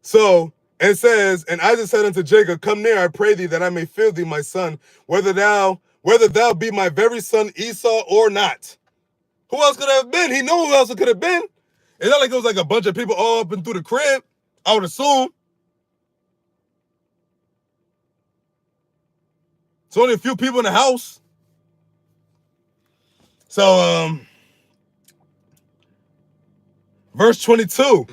So, and it says, and Isaac said unto Jacob, come near, I pray thee, that I may fill thee, my son, whether thou be my very son Esau or not. Who else could it have been? He knew who else it could have been. It's not like it was like a bunch of people all up and through the crib, I would assume. It's only a few people in the house. So, verse 22.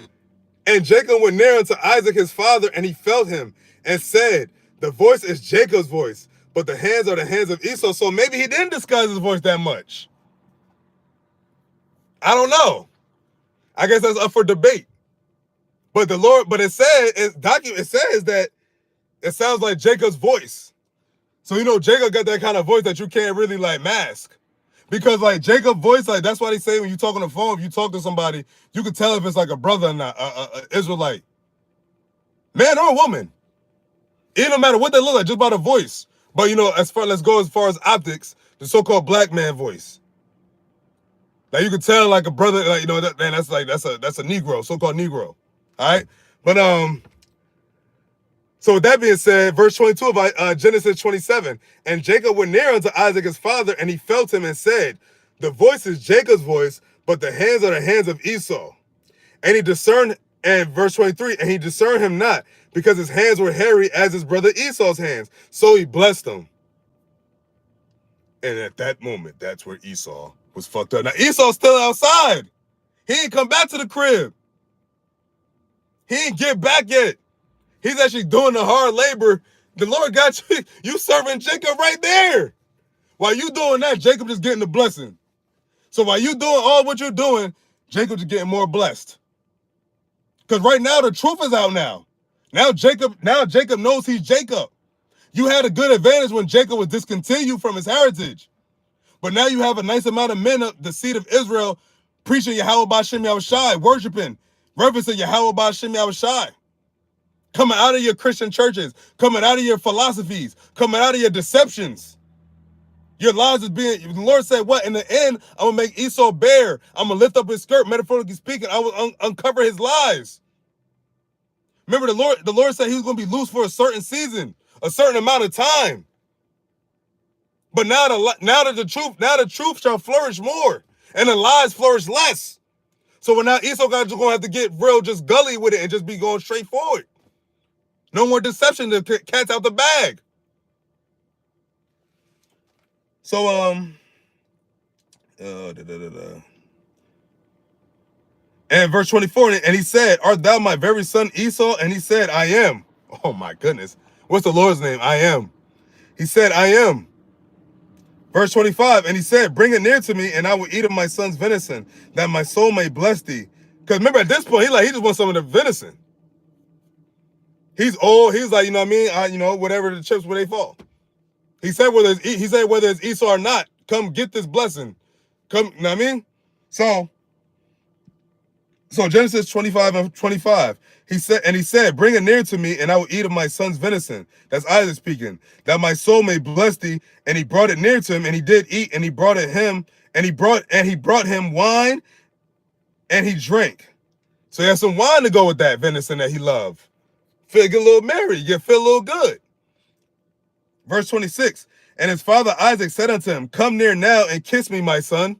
And Jacob went near unto Isaac his father, and he felt him, and said, the voice is Jacob's voice, but the hands are the hands of Esau. So maybe he didn't disguise his voice that much. I don't know. I guess that's up for debate. But it says that it sounds like Jacob's voice. So, you know, Jacob got that kind of voice that you can't really like mask. Because like Jacob's voice, like that's why they say when you talk on the phone, if you talk to somebody, you can tell if it's like a brother or not, a Israelite. Man or a woman. It don't matter what they look like, just by the voice. But you know, let's go as far as optics, the so-called black man voice. Like you can tell like a brother, like, you know, that's a Negro, so-called Negro. All right. But so with that being said, verse 22 of Genesis 27, and Jacob went near unto Isaac his father, and he felt him and said, the voice is Jacob's voice, but the hands are the hands of Esau. And he discerned, and verse 23, and he discerned him not, because his hands were hairy as his brother Esau's hands. So he blessed him. And at that moment, that's where Esau was fucked up. Now Esau's still outside. He ain't come back to the crib. He ain't get back yet. He's actually doing the hard labor. The Lord got you. You serving Jacob right there. While you doing that, Jacob just getting the blessing. So while you doing all what you're doing, Jacob just getting more blessed. Because right now the truth is out now. Now Jacob knows he's Jacob. You had a good advantage when Jacob was discontinued from his heritage. But now you have a nice amount of men of the seed of Israel preaching Yahawashi, worshiping, reverencing Yahawashi. Coming out of your Christian churches, coming out of your philosophies, coming out of your deceptions. Your lies is being, the Lord said, what? In the end, I'm going to make Esau bare. I'm going to lift up his skirt, metaphorically speaking. I will uncover his lies. Remember, the Lord said he was going to be loose for a certain season, a certain amount of time. But now the truth shall flourish more, and the lies flourish less. So when now Esau just going to have to get real, just gully with it and just be going straight forward. No more deception. The cat's out the bag. So, and verse 24, and he said, art thou my very son Esau? And he said, I am. Oh my goodness. What's the Lord's name? I am. He said, I am. Verse 25, and he said, bring it near to me, and I will eat of my son's venison, that my soul may bless thee. Because remember, at this point, he just wants some of the venison. He's old. He's like, you know what I mean? Whatever the chips where they fall. He said whether it's Esau or not, come get this blessing. Come, you know what I mean? So Genesis 25:25. He said, bring it near to me, and I will eat of my son's venison. That's Isaac speaking. That my soul may bless thee. And he brought it near to him, and he did eat, and he brought it him, and he brought him wine, and he drank. So he had some wine to go with that venison that he loved. Get a little merry, feel a little good. Verse 26. And his father Isaac said unto him, come near now and kiss me, my son.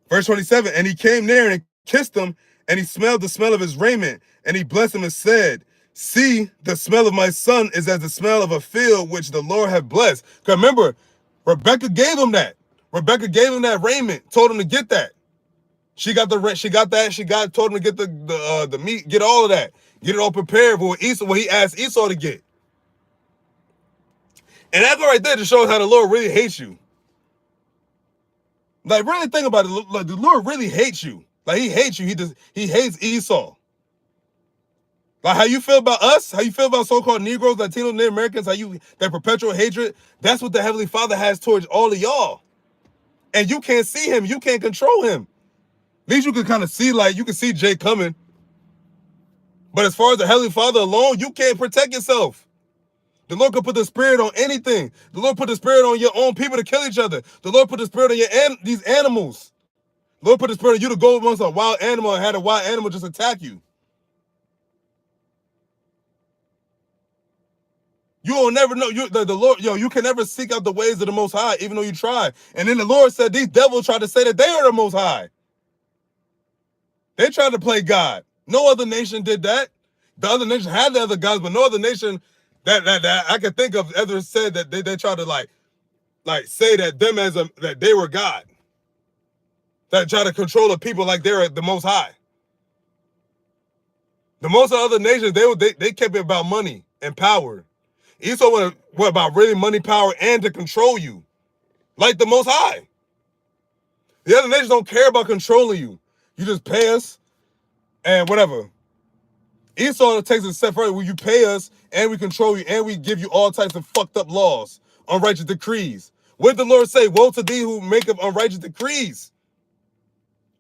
Verse 27. And he came near and kissed him, and he smelled the smell of his raiment, and he blessed him and said, see, the smell of my son is as the smell of a field which the Lord hath blessed. Because remember, Rebecca gave him that. Rebecca gave him that raiment, told him to get that. Told him to get the meat, get all of that. Get it all prepared for what he asked Esau to get. And that right there just shows how the Lord really hates you. Like, really think about it. Like, the Lord really hates you. Like, he hates you. He hates Esau. Like, how you feel about us, how you feel about so-called Negroes, Latinos, Native Americans, that perpetual hatred, that's what the Heavenly Father has towards all of y'all. And you can't see him. You can't control him. At least you can kind of see, like, you can see Jay coming. But as far as the Heavenly Father alone, you can't protect yourself. The Lord could put the spirit on anything. The Lord put the spirit on your own people to kill each other. The Lord put the spirit on these animals. The Lord put the spirit on you to go amongst a wild animal and had a wild animal just attack you. You will never know. The Lord, you can never seek out the ways of the Most High, even though you try. And then the Lord said these devils tried to say that they are the Most High. They tried to play God. No other nation did that. The other nation had the other gods, but no other nation that I could think of ever said that they tried to like say that them that they were God. That try to control the people like they're the Most High. The most of other nations, they kept it about money and power. Esau went about really money, power, and to control you, like the Most High. The other nations don't care about controlling you. You just pay us and whatever. Esau takes it a step further where you pay us and we control you and we give you all types of fucked up laws, unrighteous decrees. What did the Lord say? Woe to thee who make up unrighteous decrees.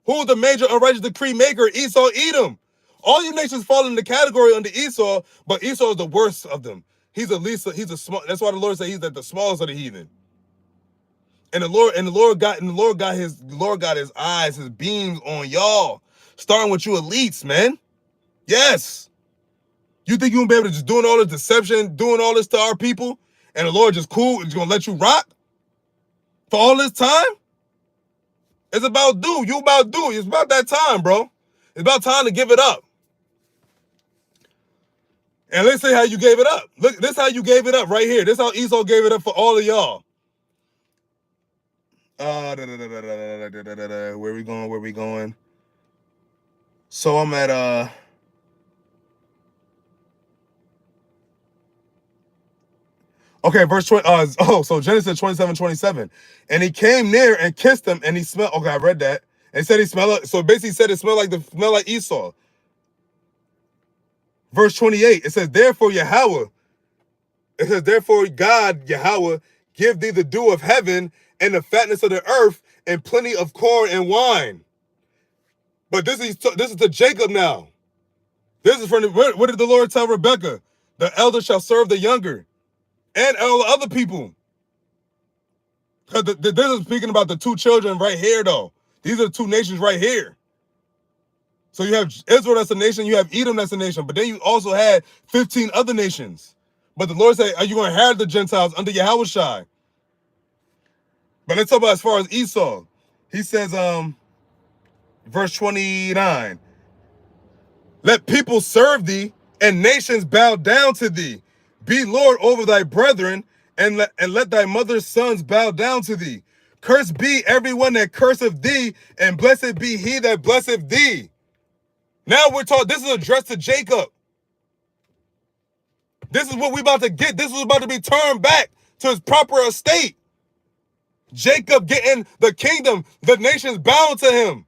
Who's the major unrighteous decree maker? Esau, Edom. All you nations fall in the category under Esau, but Esau is the worst of them. He's the least. He's the small. That's why the Lord said he's the smallest of the heathen. And the Lord got his eyes, his beams on y'all, starting with you elites, man. Yes. You think you're gonna be able to just doing all this deception, doing all this to our people, and the Lord just cool and just gonna let you rock for all this time? It's about due. You about due. It's about that time, bro. It's about time to give it up. And let's see how you gave it up. Look, this is how you gave it up right here. This is how Esau gave it up for all of y'all. Where we going? Where we going? So I'm at okay, verse 20. So Genesis 27:27. And he came near and kissed him, and he smelled. Okay, I read that. And said he smelled. So basically, said it smelled like Esau. Verse 28. It says, therefore God, Yahweh, give thee the dew of heaven and the fatness of the earth and plenty of corn and wine. But this is to Jacob now. This is what did the Lord tell Rebekah? The elder shall serve the younger. And all the other people. Because this is speaking about the two children right here, though. These are the two nations right here. So you have Israel, that's a nation. You have Edom, that's a nation. But then you also had 15 other nations. But the Lord said, are you going to inherit the Gentiles under Yahawashi? But let's talk about as far as Esau. He says, verse 29. Let people serve thee and nations bow down to thee. Be Lord over thy brethren, and let thy mother's sons bow down to thee. Cursed be everyone that curseth thee, and blessed be he that blesseth thee. Now we're taught this is addressed to Jacob. This is what we about to get. This is about to be turned back to his proper estate. Jacob getting the kingdom, the nations bound to him.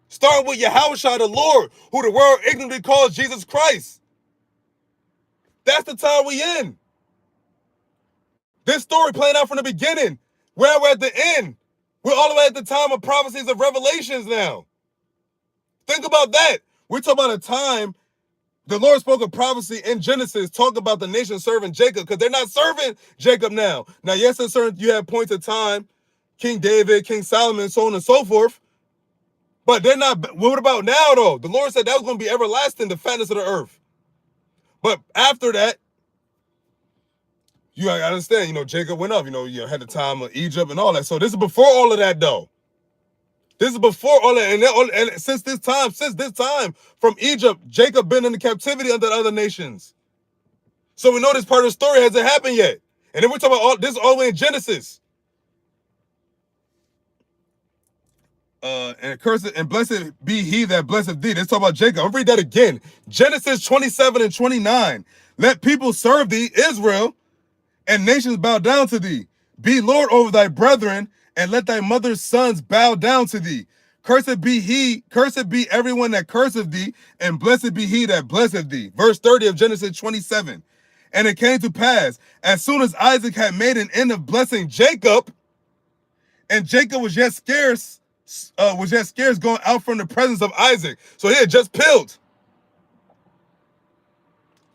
Starting with Yahawashi, the Lord, who the world ignorantly calls Jesus Christ. That's the time we in. This story playing out from the beginning. We're at the end. We're all the way at the time of prophecies of Revelations now. Think about that. We're talking about a time the Lord spoke of prophecy in Genesis, talk about the nation serving Jacob, because they're not serving Jacob now. Now, yes, it's certain you have points of time, King David, King Solomon, so on and so forth. But they're not. What about now, though? The Lord said that was going to be everlasting, the fatness of the earth. But after that, you gotta understand, Jacob went up, you had the time of Egypt and all that. So this is before all of that, though. This is before all that, and since this time from Egypt, Jacob been in the captivity under other nations. So we know this part of the story hasn't happened yet. And then we're talking about this all the way in Genesis. And cursed and blessed be he that blesseth thee. Let's talk about Jacob. I'll read that again. Genesis 27 and 29. Let people serve thee, Israel, and nations bow down to thee. Be Lord over thy brethren, and let thy mother's sons bow down to thee. Cursed be everyone that curseth thee, and blessed be he that blesseth thee. Verse 30 of Genesis 27. And it came to pass, as soon as Isaac had made an end of blessing Jacob, and Jacob was yet scarce going out from the presence of Isaac. So he had just peeled.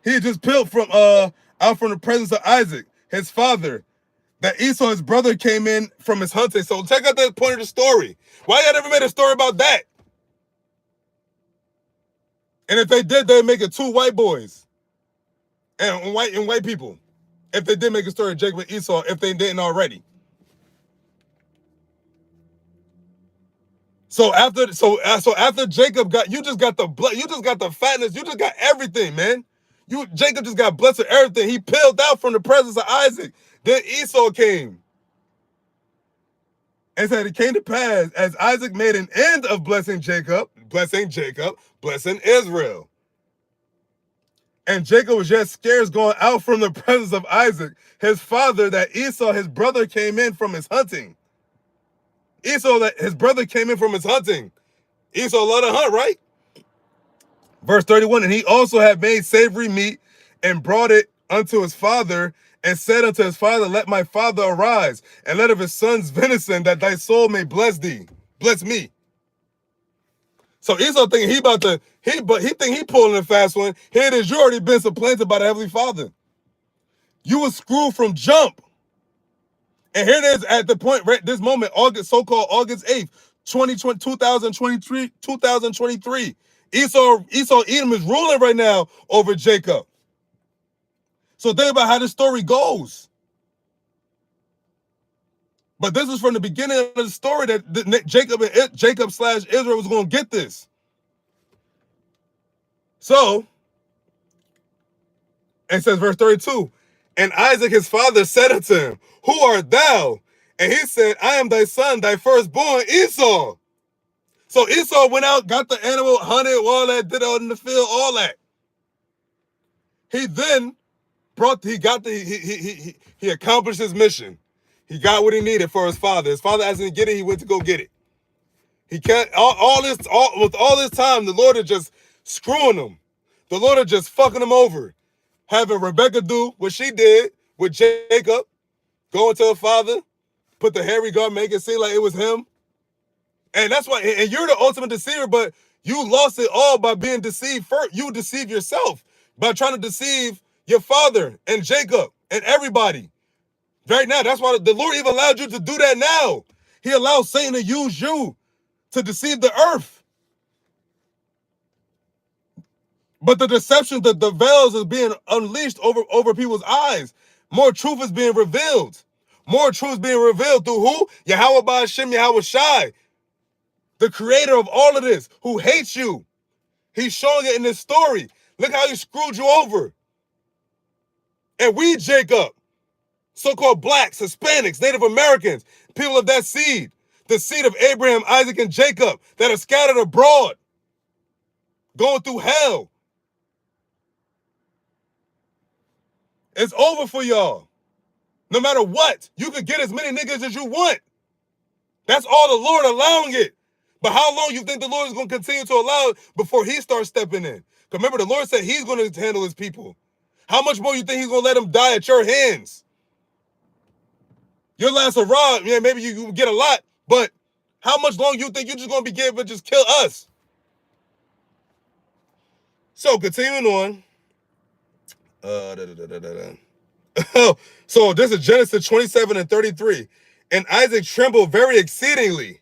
He had just peeled from out from the presence of Isaac, his father, that Esau, his brother, came in from his hunting. So check out that point of the story. Why y'all never made a story about that? And if they did, they'd make it two white boys and white people. If they did make a story of Jacob and Esau, if they didn't already. So after Jacob you just got the blood, you just got the fatness, you just got everything, man. Jacob just got blessed with everything. He peeled out from the presence of Isaac. Then Esau came. And said it came to pass as Isaac made an end of blessing Israel. And Jacob was yet scarce going out from the presence of Isaac, his father, that Esau, his brother, came in from his hunting. Esau, that his brother came in from his hunting. Esau loved to hunt, right? Verse 31, and he also had made savory meat and brought it unto his father, and said unto his father, let my father arise, and let of his son's venison, that thy soul may bless me. So Esau thinking he think he pulling a fast one. Here it is, you already been supplanted by the Heavenly Father. You were screwed from jump. And here it is at the point, right, this moment, so-called August 8th, 2023. Edom is ruling right now over Jacob. So think about how the story goes. But this is from the beginning of the story that Jacob/Israel was going to get this. So, it says verse 32, and Isaac his father said unto him, who art thou? And he said, I am thy son, thy firstborn, Esau. So Esau went out, got the animal, hunted, all that, did out in the field, all that. He then he accomplished his mission. He got what he needed for his father. His father asked him to get it, he went to go get it. He can't, with all this time, the Lord is just screwing him. The Lord is just fucking him over. Having Rebecca do what she did with Jacob, going to her father, put the hairy garment, make it seem like it was him. And that's why, and you're the ultimate deceiver, but you lost it all by being deceived first. You deceive yourself by trying to deceive your father and Jacob and everybody. Right now, that's why the Lord even allowed you to do that now. He allowed Satan to use you to deceive the earth. But the deception, the veils is being unleashed over people's eyes. More truth is being revealed. More truth is being revealed through who? Yahawashi, the creator of all of this, who hates you. He's showing it in this story. Look how he screwed you over. And we, Jacob, so-called blacks, Hispanics, Native Americans, people of that seed, the seed of Abraham, Isaac, and Jacob that are scattered abroad, going through hell. It's over for y'all. No matter what, you can get as many niggas as you want. That's all the Lord allowing it. But how long you think the Lord is going to continue to allow it before he starts stepping in? Because remember, the Lord said he's going to handle his people. How much more you think he's going to let him die at your hands? Your last hurrah, yeah, maybe you get a lot, but how much longer you think you're just going to be able to just kill us? So, continuing on. So, this is Genesis 27 and 33. And Isaac trembled very exceedingly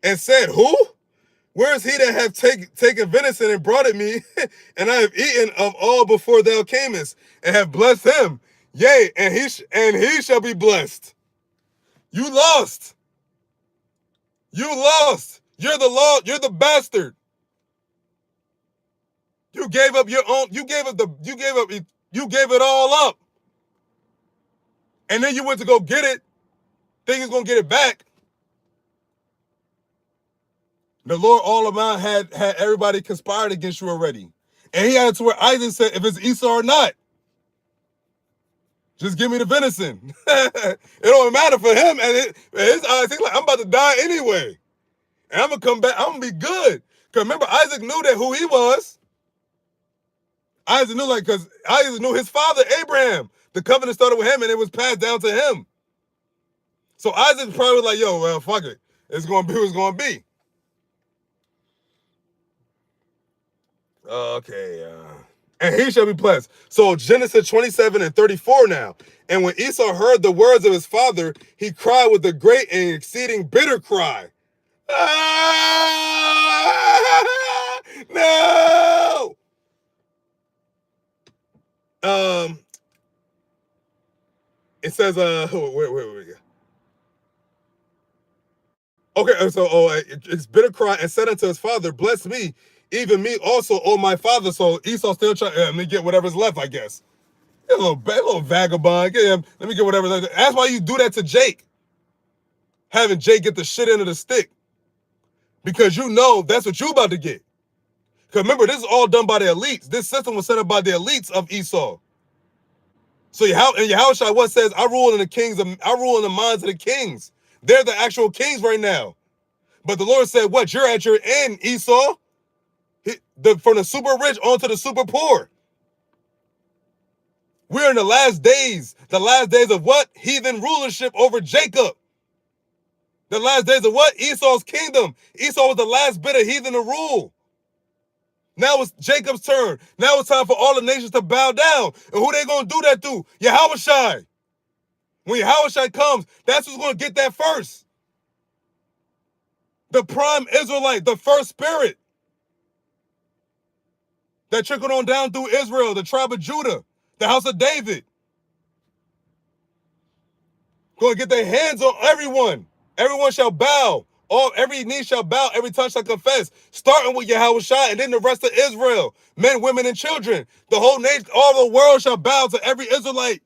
and said, who? Where is he that hath taken venison and brought it me? And I have eaten of all before thou camest, and have blessed him. Yea, and he shall be blessed. You lost. You lost. You're the law. You're the bastard. You gave up your own. You gave it all up. And then you went to go get it, thinking you're gonna get it back. The Lord all around had everybody conspired against you already. And he had it to where Isaac said, if it's Esau or not, just give me the venison. It don't matter for him. And his eyes, he's like, I'm about to die anyway. And I'm going to come back. I'm going to be good. Because remember, Isaac knew that who he was. Isaac knew, because Isaac knew his father, Abraham. The covenant started with him, and it was passed down to him. So Isaac probably was like, yo, well, fuck it. It's going to be what it's going to be. Okay, and he shall be blessed. So Genesis 27 and 34 now. And when Esau heard the words of his father, he cried with a great and exceeding bitter cry. Ah, no. It says, wait. Okay, so it's bitter cry and said unto his father, bless me, even me also, oh my father. So Esau still trying, let me get whatever's left, I guess. A little vagabond. Let me get whatever's left. That's why you do that to Jake. Having Jake get the shit end of the stick. Because you know that's what you about to get. Because remember, this is all done by the elites. This system was set up by the elites of Esau. So Yahawashi what says, I rule in the minds of the kings. They're the actual kings right now. But the Lord said, what? You're at your end, Esau. From the super rich onto the super poor. We're in the last days. The last days of what? Heathen rulership over Jacob. The last days of what? Esau's kingdom. Esau was the last bit of heathen to rule. Now it's Jacob's turn. Now it's time for all the nations to bow down. And who they going to do that to? Yahawashi. When Yahawashi comes, that's who's going to get that first. The prime Israelite, the first spirit that trickled on down through Israel, the tribe of Judah, the house of David. Going to get their hands on everyone. Everyone shall bow. Every knee shall bow. Every tongue shall confess. Starting with Yahawashi and then the rest of Israel. Men, women, and children. The whole nation, all the world shall bow to every Israelite.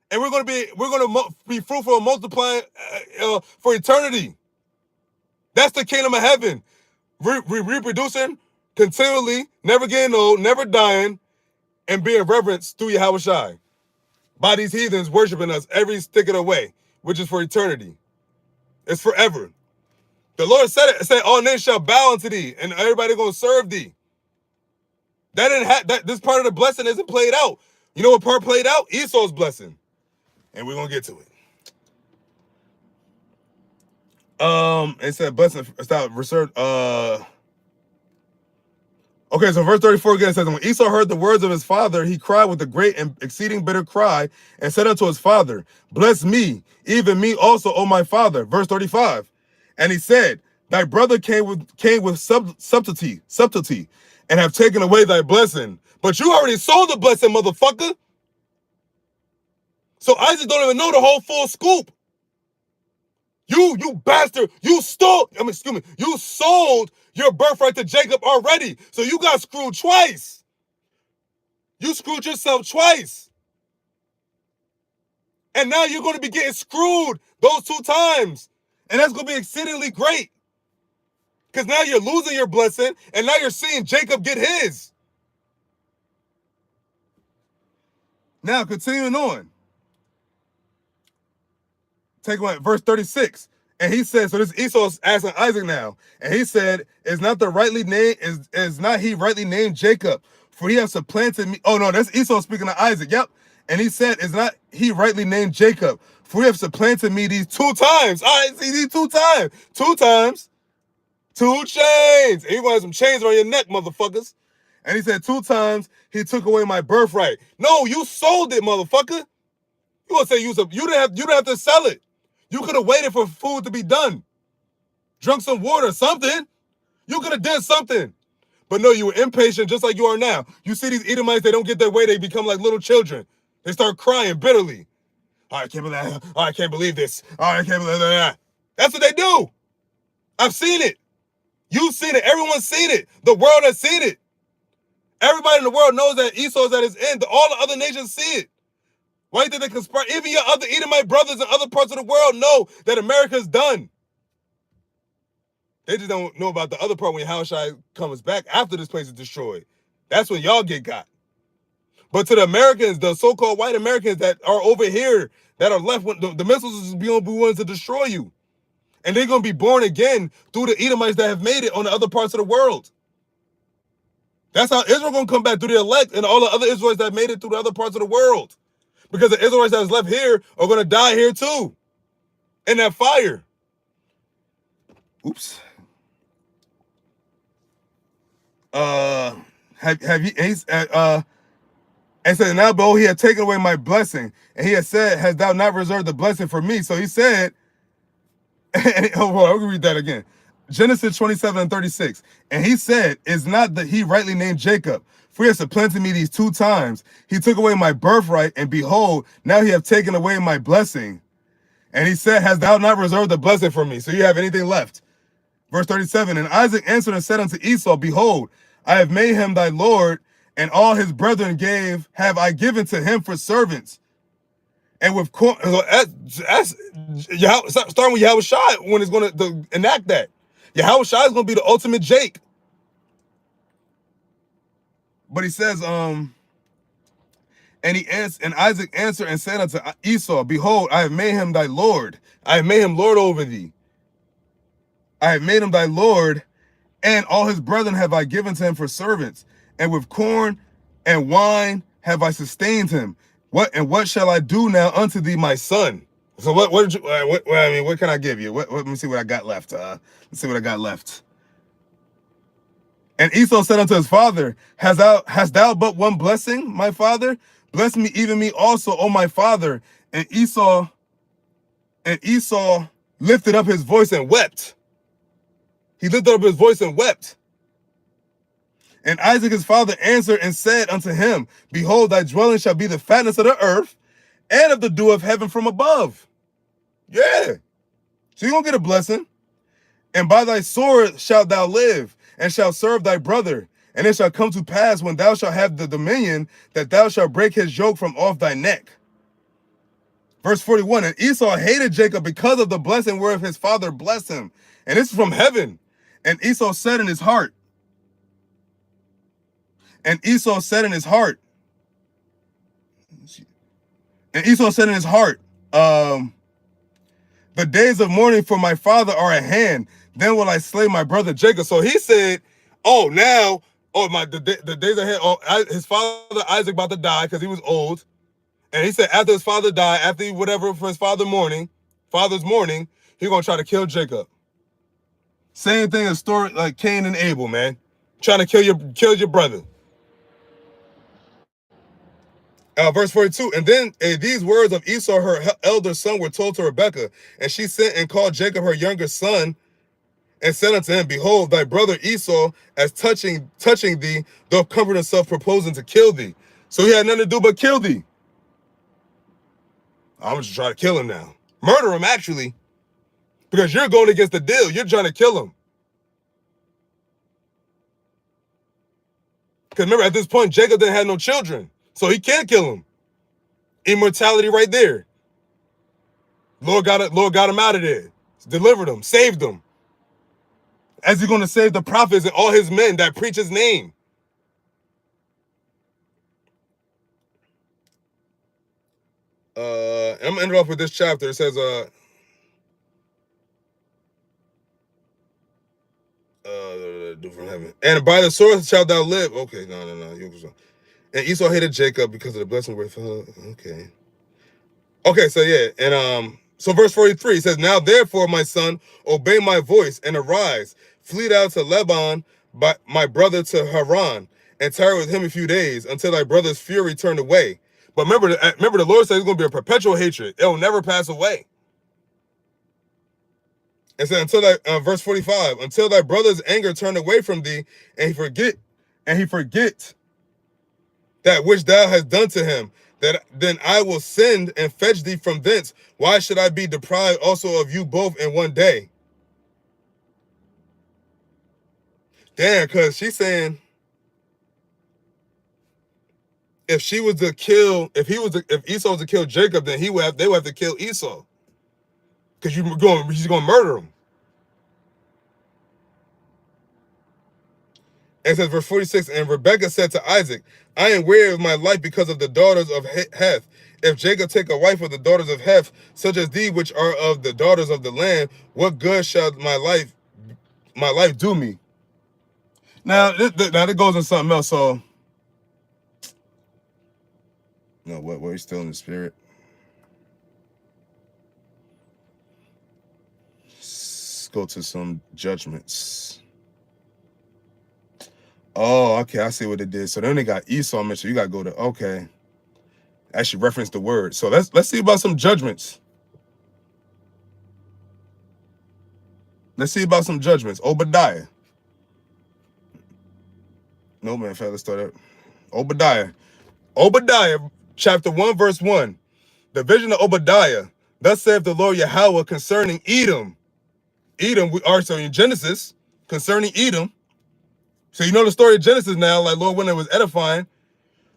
And we're going to be fruitful and multiplying for eternity. That's the kingdom of heaven. Reproducing continually, never getting old, never dying, and being reverenced through Yahawashi. By these heathens worshiping us every stick of the way, which is for eternity. It's forever. The Lord said it. It said, all nations shall bow unto thee, and everybody going to serve thee. That didn't have this part of the blessing isn't played out. You know what part played out? Esau's blessing. And we're going to get to it. It said blessing stop reserved. Okay, so verse 34 again says, when Esau heard the words of his father, he cried with a great and exceeding bitter cry, and said unto his father, bless me, even me also, O my father. Verse 35. And he said, thy brother came with subtlety, and have taken away thy blessing. But you already sold the blessing, motherfucker. So Isaac don't even know the whole full scoop. You bastard, you sold your birthright to Jacob already. So you got screwed twice. You screwed yourself twice. And now you're going to be getting screwed those 2 times. And that's going to be exceedingly great. Because now you're losing your blessing, and now you're seeing Jacob get his. Now, continuing on. Take away verse 36. And he said, so this Esau's asking Isaac now. And he said, is not he rightly named Jacob? For he has supplanted me. Oh no, that's Esau speaking to Isaac. Yep. And he said, is not he rightly named Jacob? For he have supplanted me these 2 times. All right, see, these 2 times. 2 times. 2 chains. And you gonna have some chains on your neck, motherfuckers. And he said 2 times he took away my birthright. No, you sold it, motherfucker. You gonna say you didn't have to sell it. You could have waited for food to be done. Drunk some water, something. You could have did something. But no, you were impatient just like you are now. You see these Edomites, they don't get their way, they become like little children. They start crying bitterly. Oh, I can't believe that. Oh, I can't believe this. Oh, I can't believe that. That's what they do. I've seen it. You've seen it. Everyone's seen it. The world has seen it. Everybody in the world knows that Esau's at his end. All the other nations see it. Why do you think they conspire? Even your other Edomite brothers in other parts of the world know that America's done. They just don't know about the other part when Yahawashi comes back after this place is destroyed. That's when y'all get got. But to the Americans, the so-called white Americans that are over here, that are left, when the missiles is going to be ones to destroy you. And they're going to be born again through the Edomites that have made it on the other parts of the world. That's how Israel going to come back through the elect and all the other Israelites that made it through the other parts of the world. Because the Israelites that was left here are going to die here too. In that fire. Oops. Have you, and said, now, behold, he had taken away my blessing. And he had said, hast thou not reserved the blessing for me? So he said, hold on, I'm going to read that again. Genesis 27:36. And he said, is not that he rightly named Jacob? For he has supplanted me these 2 times. He took away my birthright, and behold, now he hath taken away my blessing. And he said, hast thou not reserved the blessing for me? So you have anything left. Verse 37. And Isaac answered and said unto Esau, behold, I have made him thy Lord, and all his brethren have I given to him for servants. And with corn, that's starting with Yahawashi when it's going to enact that. Yahawashi is going to be the ultimate Jake. But he says, and Isaac answered and said unto Esau, behold, I have made him thy Lord. I have made him Lord over thee. I have made him thy Lord, and all his brethren have I given to him for servants. And with corn and wine have I sustained him. What shall I do now unto thee, my son? So what can I give you? Let me see what I got left. Let's see what I got left. And Esau said unto his father, hast thou but one blessing, my father? Bless me, even me also, O my father. And Esau lifted up his voice and wept. He lifted up his voice and wept. And Isaac his father answered and said unto him, behold, thy dwelling shall be the fatness of the earth and of the dew of heaven from above. Yeah. So you're going to get a blessing. And by thy sword shalt thou live, and shalt serve thy brother. And it shall come to pass, when thou shalt have the dominion, that thou shalt break his yoke from off thy neck. Verse 41, and Esau hated Jacob because of the blessing whereof his father blessed him. And this is from heaven. And Esau said in his heart, the days of mourning for my father are at hand. Then will I slay my brother Jacob. So he said, the days ahead. His father Isaac about to die because he was old. And he said after his father died, after whatever for his father's mourning, he's going to try to kill Jacob. Same thing as story like Cain and Abel, man. Trying to kill your brother. Verse 42, and then these words of Esau, her elder son, were told to Rebekah, and she sent and called Jacob, her younger son, and said unto him, behold, thy brother Esau, as touching thee, doth comfort himself, proposing to kill thee. So he had nothing to do but kill thee. I'm just trying to kill him now. Murder him, actually. Because you're going against the deal. You're trying to kill him. Because remember, at this point, Jacob didn't have no children. So he can't kill him. Immortality right there. Lord got him out of there. Delivered him. Saved him. As he's going to save the prophets and all his men that preach his name. I'm going to end it off with this chapter. It says, do from heaven. And by the sword shalt thou live. Okay, no. And Esau hated Jacob because of the blessing with okay. Okay, so yeah, and so verse 43 says, now therefore, my son, obey my voice and arise, flee out to Lebanon, by my brother to Haran, and tarry with him a few days until thy brother's fury turned away. But remember, the Lord said it's going to be a perpetual hatred; it will never pass away. And so until that, verse 45, until thy brother's anger turned away from thee, and he forget that which thou hast done to him, that then I will send and fetch thee from thence. Why should I be deprived also of you both in one day? Damn, because she's saying if Esau was to kill Jacob, then they would have to kill Esau. Because he's going to murder him. And it says, verse 46, and Rebekah said to Isaac, I am weary of my life because of the daughters of Heth. If Jacob take a wife of the daughters of Heth, such as thee which are of the daughters of the land, what good shall my life do me? Now that goes in something else. So, no, where he's still in the spirit. Let's go to some judgments. Oh, okay, I see what it did. So then they got Esau mentioned. You got to go to, okay. Actually reference the word. So let's see about some judgments. Let's see about some judgments. Obadiah. No, man, let's start up. Obadiah. Obadiah, chapter 1, verse 1. The vision of Obadiah. Thus saith the Lord Yahweh concerning Edom. Edom, we are so in Genesis, concerning Edom. So you know the story of Genesis now, like Lord, when it was edifying.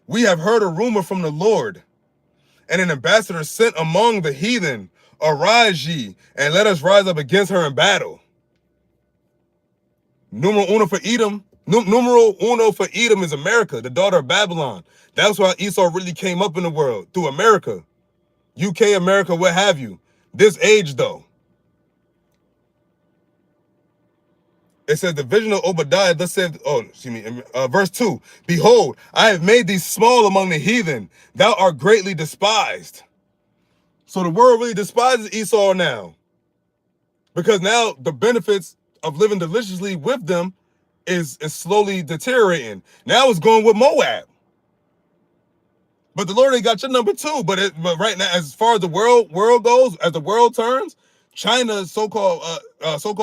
We have heard a rumor from the Lord, and an ambassador sent among the heathen. Arise ye, and let us rise up against her in battle. Numero uno for Edom. Numero uno for Edom is America, the daughter of Babylon. That's why Esau really came up in the world, through America. UK, America, what have you. This age, though. It says the vision of Obadiah, verse 2. Behold, I have made thee small among the heathen. Thou art greatly despised. So the world really despises Esau now. Because now the benefits of living deliciously with them is slowly deteriorating. Now it's going with Moab. But the Lord ain't got your number too. But right now, as far as the world goes, as the world turns, China, so-called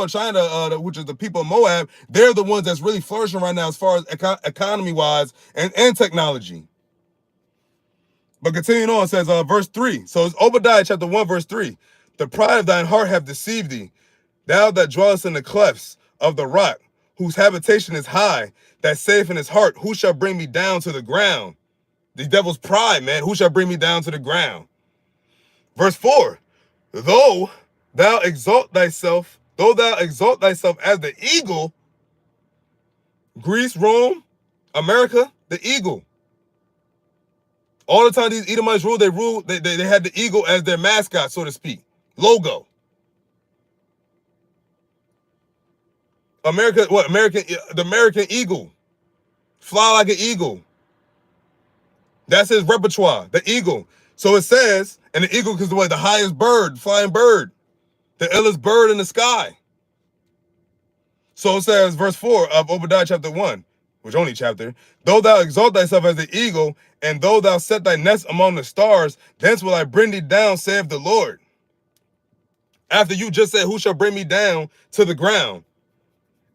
China, which is the people of Moab, they're the ones that's really flourishing right now as far as economy-wise and technology. But continuing on, it says, verse 3. So it's Obadiah chapter 1, verse 3. The pride of thine heart hath deceived thee. Thou that dwellest in the clefts of the rock, whose habitation is high, that saith in his heart, who shall bring me down to the ground? The devil's pride, man. Who shall bring me down to the ground? Verse 4. Though thou exalt thyself as the eagle, Greece, Rome, America, the eagle. All the time these Edomites ruled, they had the eagle as their mascot, so to speak. Logo. The American eagle. Fly like an eagle. That's his repertoire, the eagle. So it says, and the eagle is the highest bird, flying bird, the illest bird in the sky. So it says, verse 4 of Obadiah chapter 1, which only chapter, though thou exalt thyself as the eagle, and though thou set thy nest among the stars, thence will I bring thee down, saith the Lord. After you just said, who shall bring me down to the ground?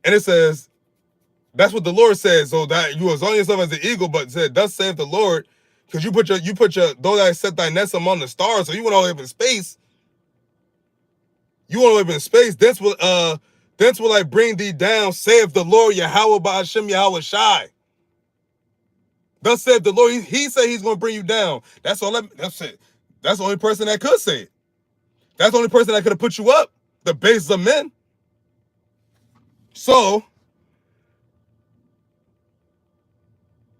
And it says, that's what the Lord says. So that you exalt yourself as the eagle, but said, thus saith the Lord, because you put your, though thou set thy nest among the stars, so you went all the way up in space. You want to live in space. Thence will I bring thee down, saith the Lord Yahweh Ba'ashem Yahawashi. Thus saith the Lord. He said he's going to bring you down. That's it. That's the only person that could say it. That's the only person that could have put you up. The bases of men. So,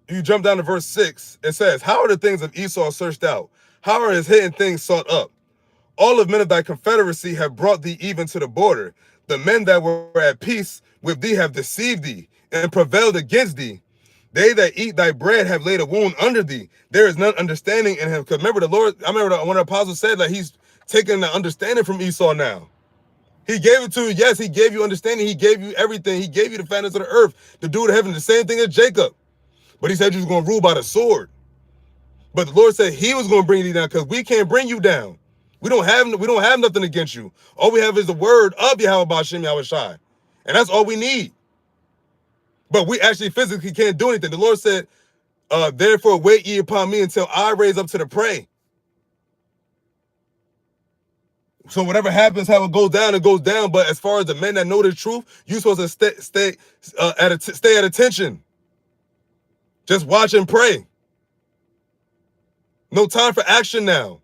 you jump down to verse 6. It says, how are the things of Esau searched out? How are his hidden things sought up? All of men of thy confederacy have brought thee even to the border. The men that were at peace with thee have deceived thee and prevailed against thee. They that eat thy bread have laid a wound under thee. There is none understanding in him. Because remember the Lord, I remember one of the apostles said that he's taking the understanding from Esau now. He gave it to you. Yes, he gave you understanding. He gave you everything. He gave you the fatness of the earth, the dew of heaven, the same thing as Jacob. But he said you was going to rule by the sword. But the Lord said he was going to bring you down because we can't bring you down. We don't have nothing against you. All we have is the word of Yahawashi. And that's all we need. But we actually physically can't do anything. The Lord said, therefore wait ye upon me until I raise up to the prey. So whatever happens, how it goes down, it goes down. But as far as the men that know the truth, you're supposed to stay at attention. Just watch and pray. No time for action now.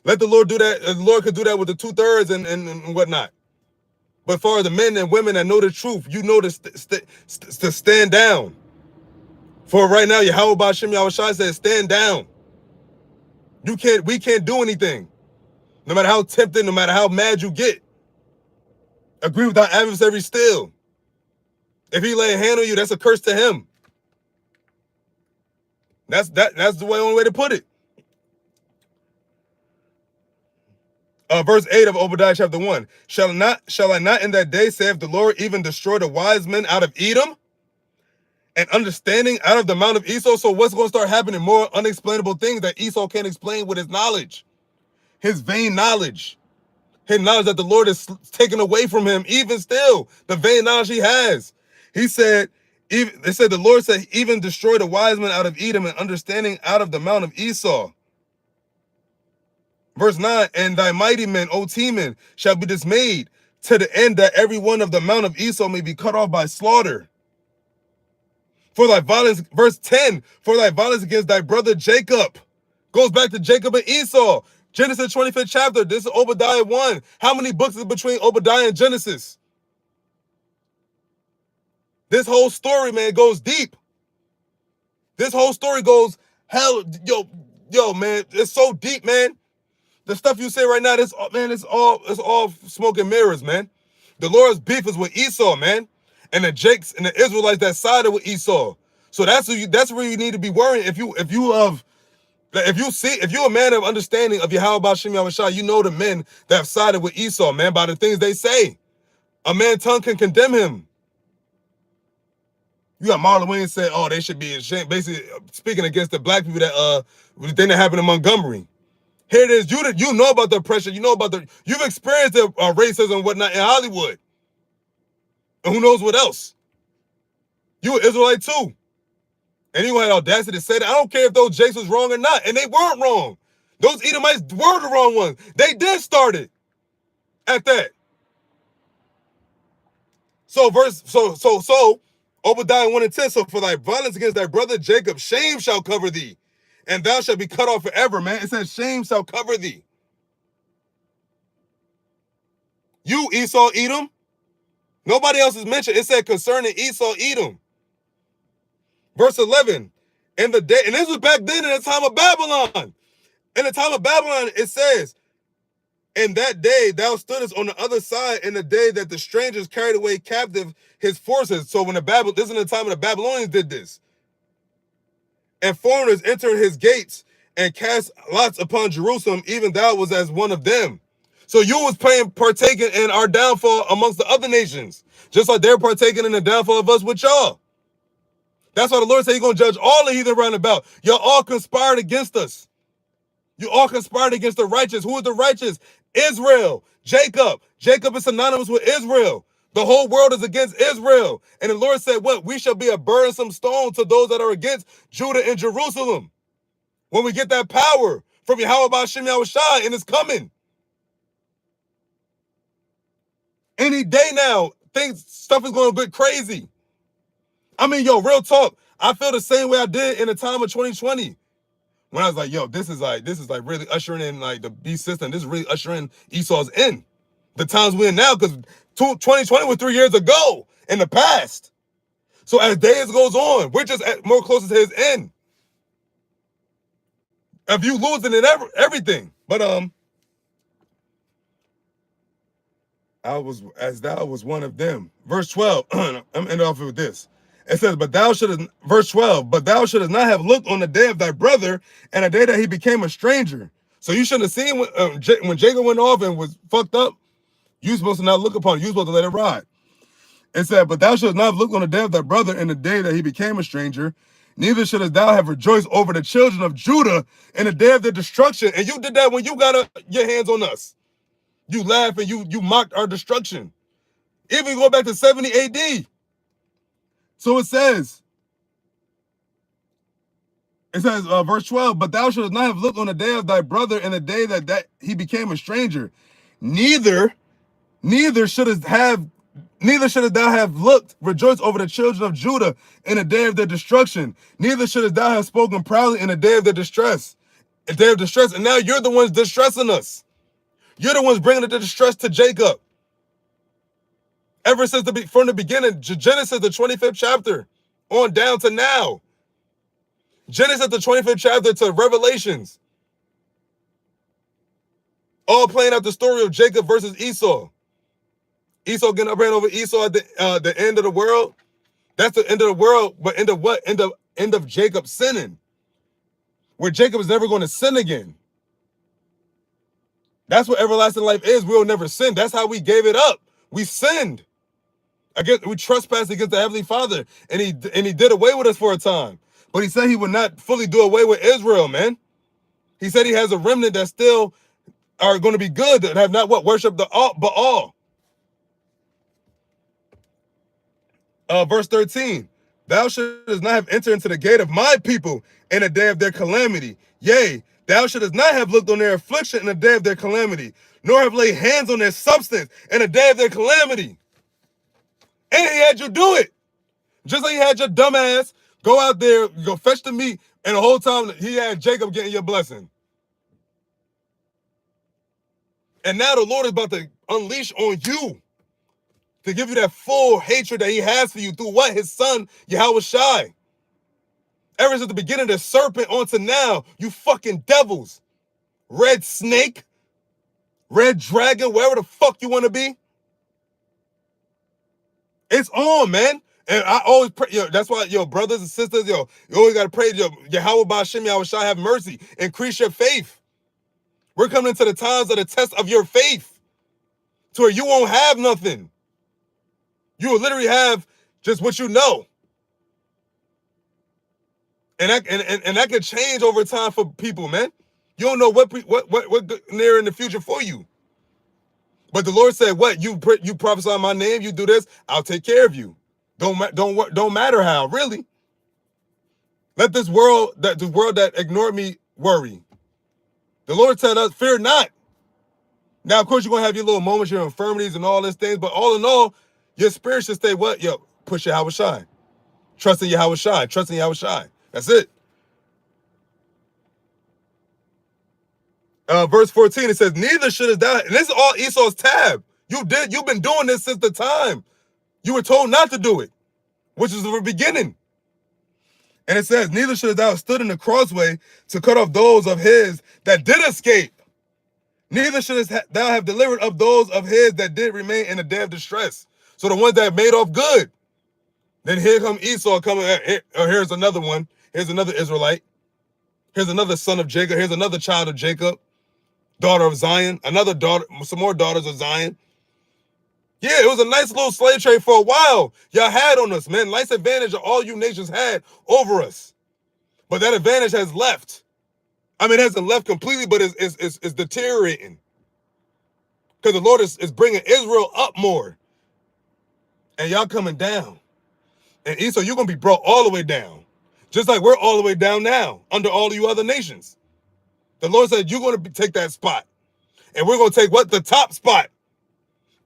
Let the Lord do that. The Lord could do that with the 2/3 and whatnot. But as far as the men and women that know the truth, you know to stand down. For right now, Yahawashi says, stand down. We can't do anything. No matter how tempted, no matter how mad you get. Agree with our adversary still. If he lay a hand on you, that's a curse to him. That's the only way to put it. Verse 8 of Obadiah chapter 1. Shall I not in that day, saith the Lord, even destroy the wise men out of Edom? And understanding out of the mount of Esau? So what's going to start happening? More unexplainable things that Esau can't explain with his knowledge. His vain knowledge. His knowledge that the Lord is taken away from him, even still. The vain knowledge he has. He said, the Lord said, even destroy the wise men out of Edom and understanding out of the mount of Esau. Verse 9, and thy mighty men, O Teman, shall be dismayed to the end that every one of the mount of Esau may be cut off by slaughter. For thy violence, verse 10, for thy violence against thy brother Jacob. Goes back to Jacob and Esau. Genesis 25th chapter. This is Obadiah 1. How many books is between Obadiah and Genesis? This whole story, man, goes deep. This whole story goes, hell, yo, man, it's so deep, man. The stuff you say right now, it's all smoke and mirrors, man. The Lord's beef is with Esau, man. And the Jakes and the Israelites that sided with Esau. So that's where you need to be worrying. If you're a man of understanding of Yahawashi, you know the men that have sided with Esau, man, by the things they say. A man's tongue can condemn him. You got Marlon Wayne said, oh, they should be ashamed, basically speaking against the black people the thing that happened in Montgomery. Here it is. You know about the oppression. You've experienced the racism and whatnot in Hollywood. And who knows what else? You an Israelite too. And you had audacity to say that. I don't care if those Jakes was wrong or not. And they weren't wrong. Those Edomites were the wrong ones. They did start it at that. So Obadiah 1 and 10. So for thy violence against thy brother Jacob, shame shall cover thee. And thou shalt be cut off forever, man. It says shame shall cover thee. You, Esau, Edom. Nobody else is mentioned. It said concerning Esau, Edom. Verse 11. In the day, and this was back then in the time of Babylon. In the time of Babylon, it says, in that day thou stoodest on the other side in the day that the strangers carried away captive his forces. So when this is in the time of the Babylonians did this. And foreigners entered his gates and cast lots upon Jerusalem, even thou was as one of them. So you was partaking in our downfall amongst the other nations, just like they're partaking in the downfall of us with y'all. That's why the Lord said he's going to judge all the heathen round about. Y'all all conspired against us. You all conspired against the righteous. Who is the righteous? Israel. Jacob. Jacob is synonymous with Israel. The whole world is against Israel. And the Lord said, what? We shall be a burdensome stone to those that are against Judah and Jerusalem. When we get that power from Yahawashi, and it's coming. Any day now, stuff is going to get crazy. I mean, yo, real talk. I feel the same way I did in the time of 2020. When I was like, yo, this is like really ushering in like the beast system. This is really ushering Esau's end. The times we're in now, because 2020 was 3 years ago in the past. So as days goes on, we're just more closer to his end. Of you losing in everything. But as thou was one of them. Verse 12, I'm ending off with this. It says, but thou shouldest, verse 12, but thou shouldest not have looked on the day of thy brother and the day that he became a stranger. So you shouldn't have seen when Jacob went off and was fucked up. You supposed to not look upon it. You supposed to let it ride. It said, but thou shouldest not have looked on the day of thy brother in the day that he became a stranger. Neither shouldest thou have rejoiced over the children of Judah in the day of their destruction. And you did that when you got your hands on us. You laughed and you mocked our destruction. Even go back to 70 AD. So it says, verse 12, but thou shouldest not have looked on the day of thy brother in the day that he became a stranger. Neither shouldest thou have looked, rejoiced over the children of Judah in the day of their destruction. Neither shouldest thou have spoken proudly in the day of their distress. A day of distress. And now you're the ones distressing us. You're the ones bringing the distress to Jacob. Ever since from the beginning, Genesis, the 25th chapter, on down to now. Genesis, the 25th chapter to Revelations. All playing out the story of Jacob versus Esau. Esau getting up ran over Esau at the end of the world. That's the end of the world, but end of what? End of Jacob sinning. Where Jacob is never going to sin again. That's what everlasting life is. We will never sin. That's how we gave it up. We sinned. We trespassed against the Heavenly Father. And he did away with us for a time. But he said he would not fully do away with Israel, man. He said he has a remnant that still are going to be good, that have not worshipped the Baal. Verse 13, thou shouldest not have entered into the gate of my people in the day of their calamity. Yea, thou shouldest not have looked on their affliction in the day of their calamity, nor have laid hands on their substance in the day of their calamity. And he had you do it. Just like he had your dumb ass go out there, go fetch the meat, and the whole time he had Jacob getting your blessing. And now the Lord is about to unleash on you, to give you that full hatred that he has for you through what? His son, Yahawashi. Ever since the beginning of the serpent on to now, you fucking devils. Red snake, red dragon, wherever the fuck you want to be. It's on, man. And I always pray, that's why, brothers and sisters, you always got to pray, Yahweh Ba'Shem Yahawashi, have mercy. Increase your faith. We're coming into the times of the test of your faith, to where you won't have nothing. You will literally have just what you know. And that could change over time for people, man. You don't know what near in the future for you. But the Lord said, what? You prophesy my name, you do this, I'll take care of you. Don't matter how, really. Let the world that ignored me worry. The Lord said us, fear not. Now, of course, you're going to have your little moments, your infirmities and all these things, but all in all, your spirit should stay what? Push Yahawashi. Trust in Yahawashi. Trust in Yahawashi. That's it. Verse 14, it says, neither shouldest thou, and this is all Esau's tab. You've been doing this since the time you were told not to do it, which is the beginning. And it says, neither shouldest thou have stood in the crossway to cut off those of his that did escape. Neither shouldest thou have delivered up those of his that did remain in the day of distress. So the ones that made off good. Then here come Esau coming. Here's another one. Here's another Israelite. Here's another son of Jacob. Here's another child of Jacob. Daughter of Zion. Another daughter, some more daughters of Zion. Yeah, it was a nice little slave trade for a while. Y'all had on us, man. Nice advantage that all you nations had over us. But that advantage has left. I mean, it hasn't left completely, but it's deteriorating. Because the Lord is bringing Israel up more. And y'all coming down. And Esau, you're going to be brought all the way down. Just like we're all the way down now, under all of you other nations. The Lord said, you're going to take that spot. And we're going to take what? The top spot.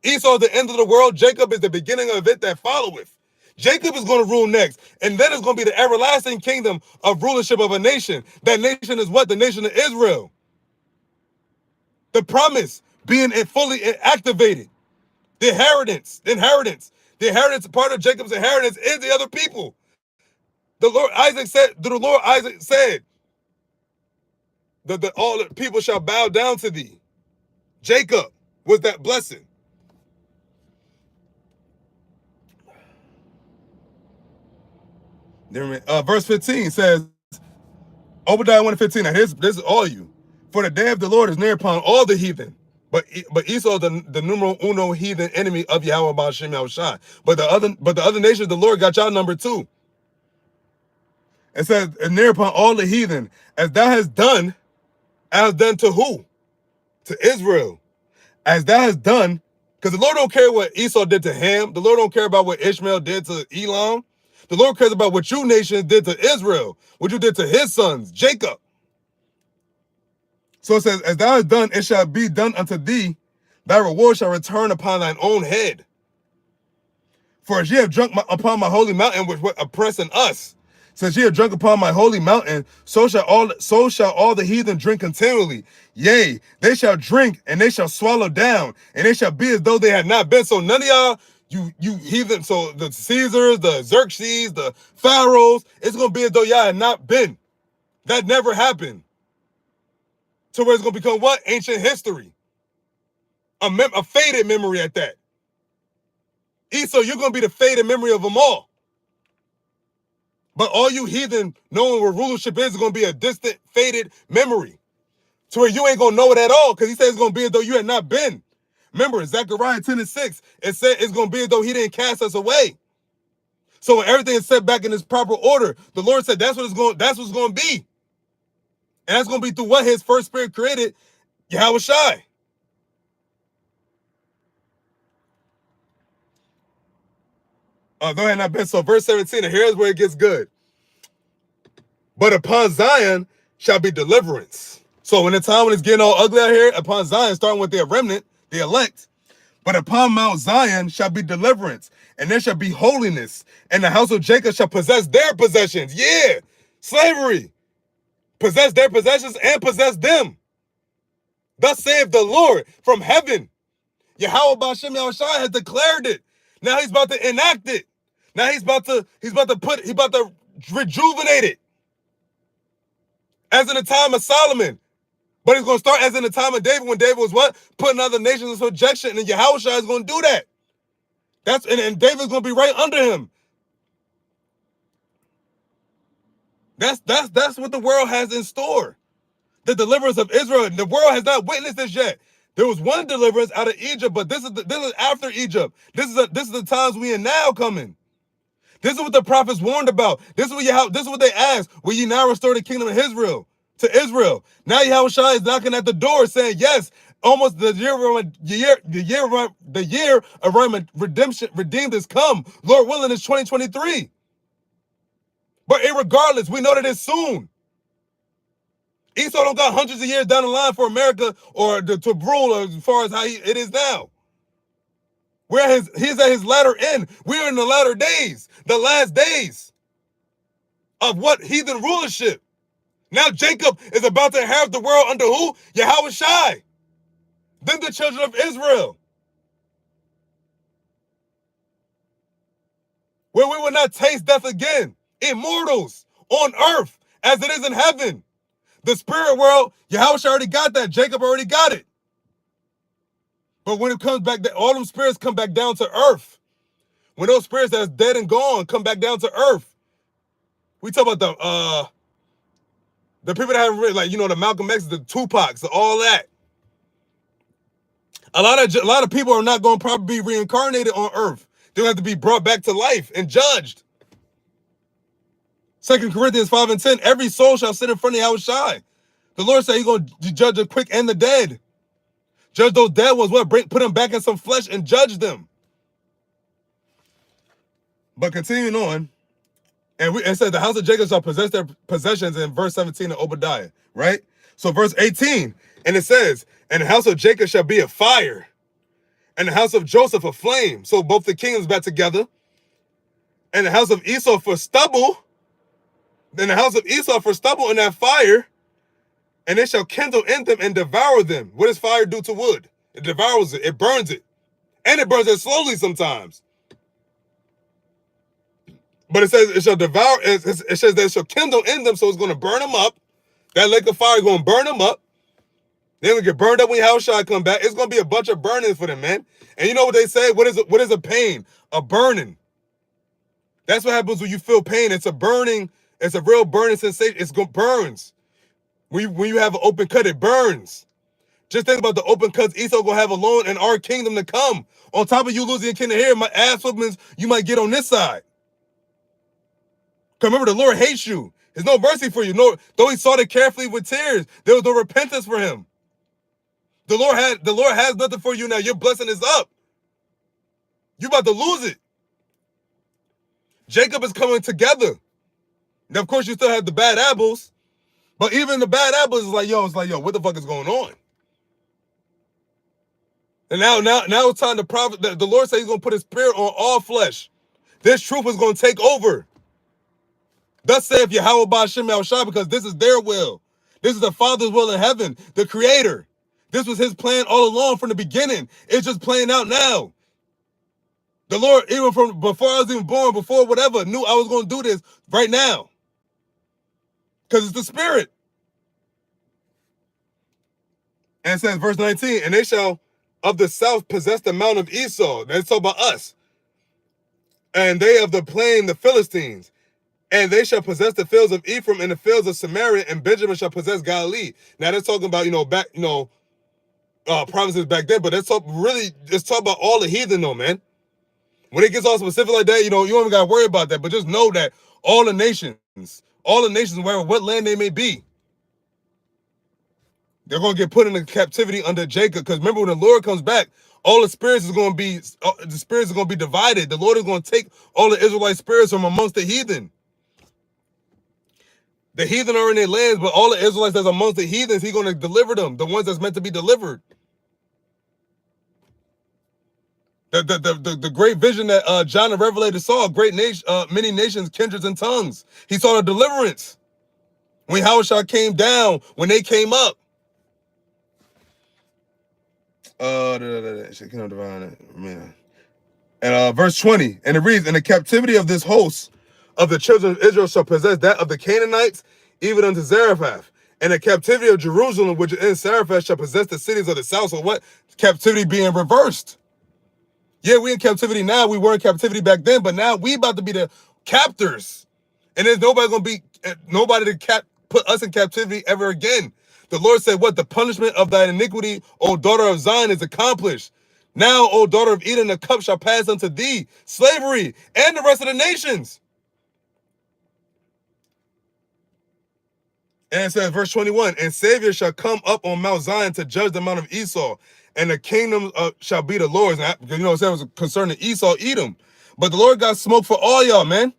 Esau is the end of the world. Jacob is the beginning of it that followeth. Jacob is going to rule next. And then it's going to be the everlasting kingdom of rulership of a nation. That nation is what? The nation of Israel. The promise being fully activated. The inheritance. Part of Jacob's inheritance is the other people. The Lord Isaac said that all the people shall bow down to thee. Jacob was that blessing. Verse 15 says, Obadiah 1:15. Now this is all you. For the day of the Lord is near upon all the heathen. But Esau, the numero uno heathen enemy of Yahawashi Yahawashi. But the other nations, the Lord got y'all number two. It says, near upon all the heathen, as thou hast done to who? To Israel. As thou hast done, because the Lord don't care what Esau did to Ham. The Lord don't care about what Ishmael did to Elam. The Lord cares about what you nations did to Israel, what you did to his sons, Jacob. So it says, as thou hast done, it shall be done unto thee. Thy reward shall return upon thine own head. For as ye have drunk upon my holy mountain, which were oppressing us, since ye have drunk upon my holy mountain, so shall all the heathen drink continually. Yea, they shall drink, and they shall swallow down, and they shall be as though they had not been. So none of y'all, you heathen, so the Caesars, the Xerxes, the Pharaohs, it's going to be as though y'all had not been. That never happened. So where it's going to become what? Ancient history. A faded memory at that. Esau, you're going to be the faded memory of them all. But all you heathen knowing what rulership is going to be a distant, faded memory. To where you ain't going to know it at all, because he said it's going to be as though you had not been. Remember, Zechariah 10:6, it said it's going to be as though he didn't cast us away. So when everything is set back in its proper order, the Lord said that's what's going to be. And that's going to be through what his first spirit created, Yahawashi. Though had not been. So verse 17, and here's where it gets good. But upon Zion shall be deliverance. So when the time when it's getting all ugly out here, upon Zion, starting with their remnant, the elect, but upon Mount Zion shall be deliverance, and there shall be holiness, and the house of Jacob shall possess their possessions. Yeah, slavery. Possess their possessions and possess them. Thus saith the Lord from heaven. Yahawashi Yahawashi has declared it. Now he's about to enact it. Now he's about to rejuvenate it. As in the time of Solomon. But it's going to start as in the time of David, when David was what? Putting other nations in subjection, and Yahawashi is going to do that. And David's going to be right under him. That's what the world has in store. The deliverance of Israel. The world has not witnessed this yet. There was one deliverance out of Egypt, but this is after Egypt. This is the times we are now coming. This is what the prophets warned about. This is what they asked. Will ye now restore the kingdom of Israel to Israel? Now Yahawashi is knocking at the door, saying, "Yes, almost the year of redemption redeemed has come. Lord willing, it's 2023. But irregardless, we know that it's soon. Esau don't got hundreds of years down the line for America or to rule as far as how it is now. He's at his latter end. We're in the latter days, the last days of what? Heathen rulership. Now Jacob is about to inherit the world under who? Yahawashi. Then the children of Israel. Where we will not taste death again. Immortals on earth as it is in heaven. The spirit world, Yahawashi already got that. Jacob already got it. But when it comes back, all them spirits come back down to earth. When those spirits that's dead and gone come back down to earth. We talk about the people that haven't read, like, the Malcolm X, the Tupacs, all that. A lot of people are not going to probably be reincarnated on earth. They'll have to be brought back to life and judged. 2 Corinthians 5:10, every soul shall sit in front of Yahawashi. The Lord said he's going to judge the quick and the dead. Judge those dead ones, put them back in some flesh and judge them. But continuing on, it said the house of Jacob shall possess their possessions in verse 17 of Obadiah, right? So verse 18, and it says, and the house of Jacob shall be a fire, and the house of Joseph a flame. So both the kingdoms back together. And the house of Esau for stubble. Then the house of Esau for stubble in that fire, and it shall kindle in them and devour them. What does fire do to wood? It devours it. It burns it. And it burns it slowly sometimes. But it says it shall devour, it says that it shall kindle in them, so it's going to burn them up. That lake of fire is going to burn them up. They're going to get burned up when Yahawashi come back. It's going to be a bunch of burning for them, man. And you know what they say? What is a pain? A burning. That's what happens when you feel pain. It's a burning, it's a real burning sensation. It burns. When you have an open cut, it burns. Just think about the open cuts Esau gonna have alone in our kingdom to come. On top of you losing your kingdom here, my ass whoopings you might get on this side. Because remember, the Lord hates you. There's no mercy for you. No, though he sought it carefully with tears, there was no repentance for him. The Lord has nothing for you now. Your blessing is up. You about to lose it. Jacob is coming together. Now, of course, you still have the bad apples, but even the bad apples is like, yo, what the fuck is going on? And now it's time to prophet. The Lord said he's going to put his spirit on all flesh. This truth is going to take over. Thus saith Yahawashi, because this is their will. This is the Father's will in heaven, the Creator. This was his plan all along from the beginning. It's just playing out now. The Lord, even from before I was even born, before whatever, knew I was going to do this right now. Because it's the Spirit. And it says, verse 19, and they shall of the south possess the mount of Esau. That's talking about us. And they of the plain, the Philistines. And they shall possess the fields of Ephraim and the fields of Samaria, and Benjamin shall possess Galilee. Now that's talking about, provinces back then, but it's talking about all the heathen though, man. When it gets all specific like that, you don't even got to worry about that, but just know that all the nations, wherever, what land they may be, they're going to get put into captivity under Jacob. Because remember, when the Lord comes back, all the spirits is going to be, divided. The Lord is going to take all the Israelite spirits from amongst the heathen. The heathen are in their lands, but all the Israelites that's amongst the heathens, he's going to deliver them, the ones that's meant to be delivered. The great vision that John the Revelator saw, a great nation, many nations, kindreds, and tongues. He saw the deliverance when Yahawashi came down, when they came up. Man. And verse 20, and it reads, and the captivity of this host of the children of Israel shall possess that of the Canaanites, even unto Zarephath. And the captivity of Jerusalem, which is in Zarephath, shall possess the cities of the south. So what? Captivity being reversed. Yeah, we in captivity now. We were in captivity back then, but now we about to be the captors. And there's nobody going to be, nobody to put us in captivity ever again. The Lord said, what? The punishment of thy iniquity, O daughter of Zion, is accomplished. Now, O daughter of Edom, the cup shall pass unto thee, slavery, and the rest of the nations. And it says, verse 21, and Savior shall come up on Mount Zion to judge the mount of Esau, and the kingdom shall be the Lord's. Now, it was concerning Esau, Edom. But the Lord got smoke for all y'all, man.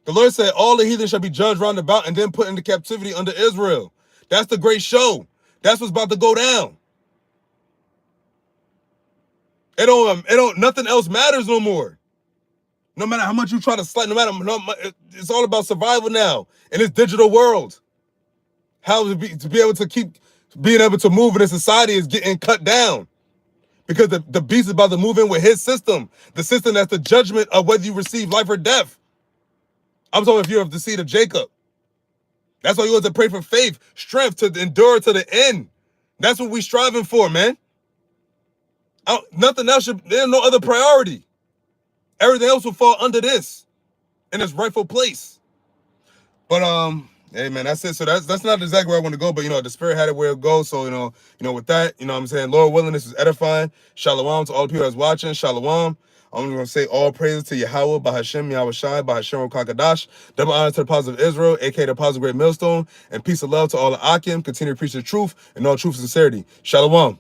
The Lord said, all the heathen shall be judged round about and then put into captivity under Israel. That's the great show. That's what's about to go down. Nothing else matters no more. No matter how much you try to slide, it's all about survival now in this digital world. How to be able to keep being able to move in a society is getting cut down. Because the beast is about to move in with his system. The system that's the judgment of whether you receive life or death. I'm talking if you have the seed of Jacob. That's why you have to pray for faith, strength to endure to the end. That's what we're striving for, man. Nothing else there's no other priority. Everything else will fall under this in its rightful place. But hey man, that's it. So that's not exactly where I want to go, but the Spirit had it where it goes. So with that, what I'm saying, Lord willing, this is edifying. Shalom to all the people that's watching. Shalom. I'm going to say all praises to Yahweh, Bahashem, Yahawashi, Bahashem, Kakadash. Double honor to the Apostle of Israel, aka the Apostle of Great Millstone, and peace and love to all the Akim. Continue to preach the truth and all truth and sincerity. Shalom.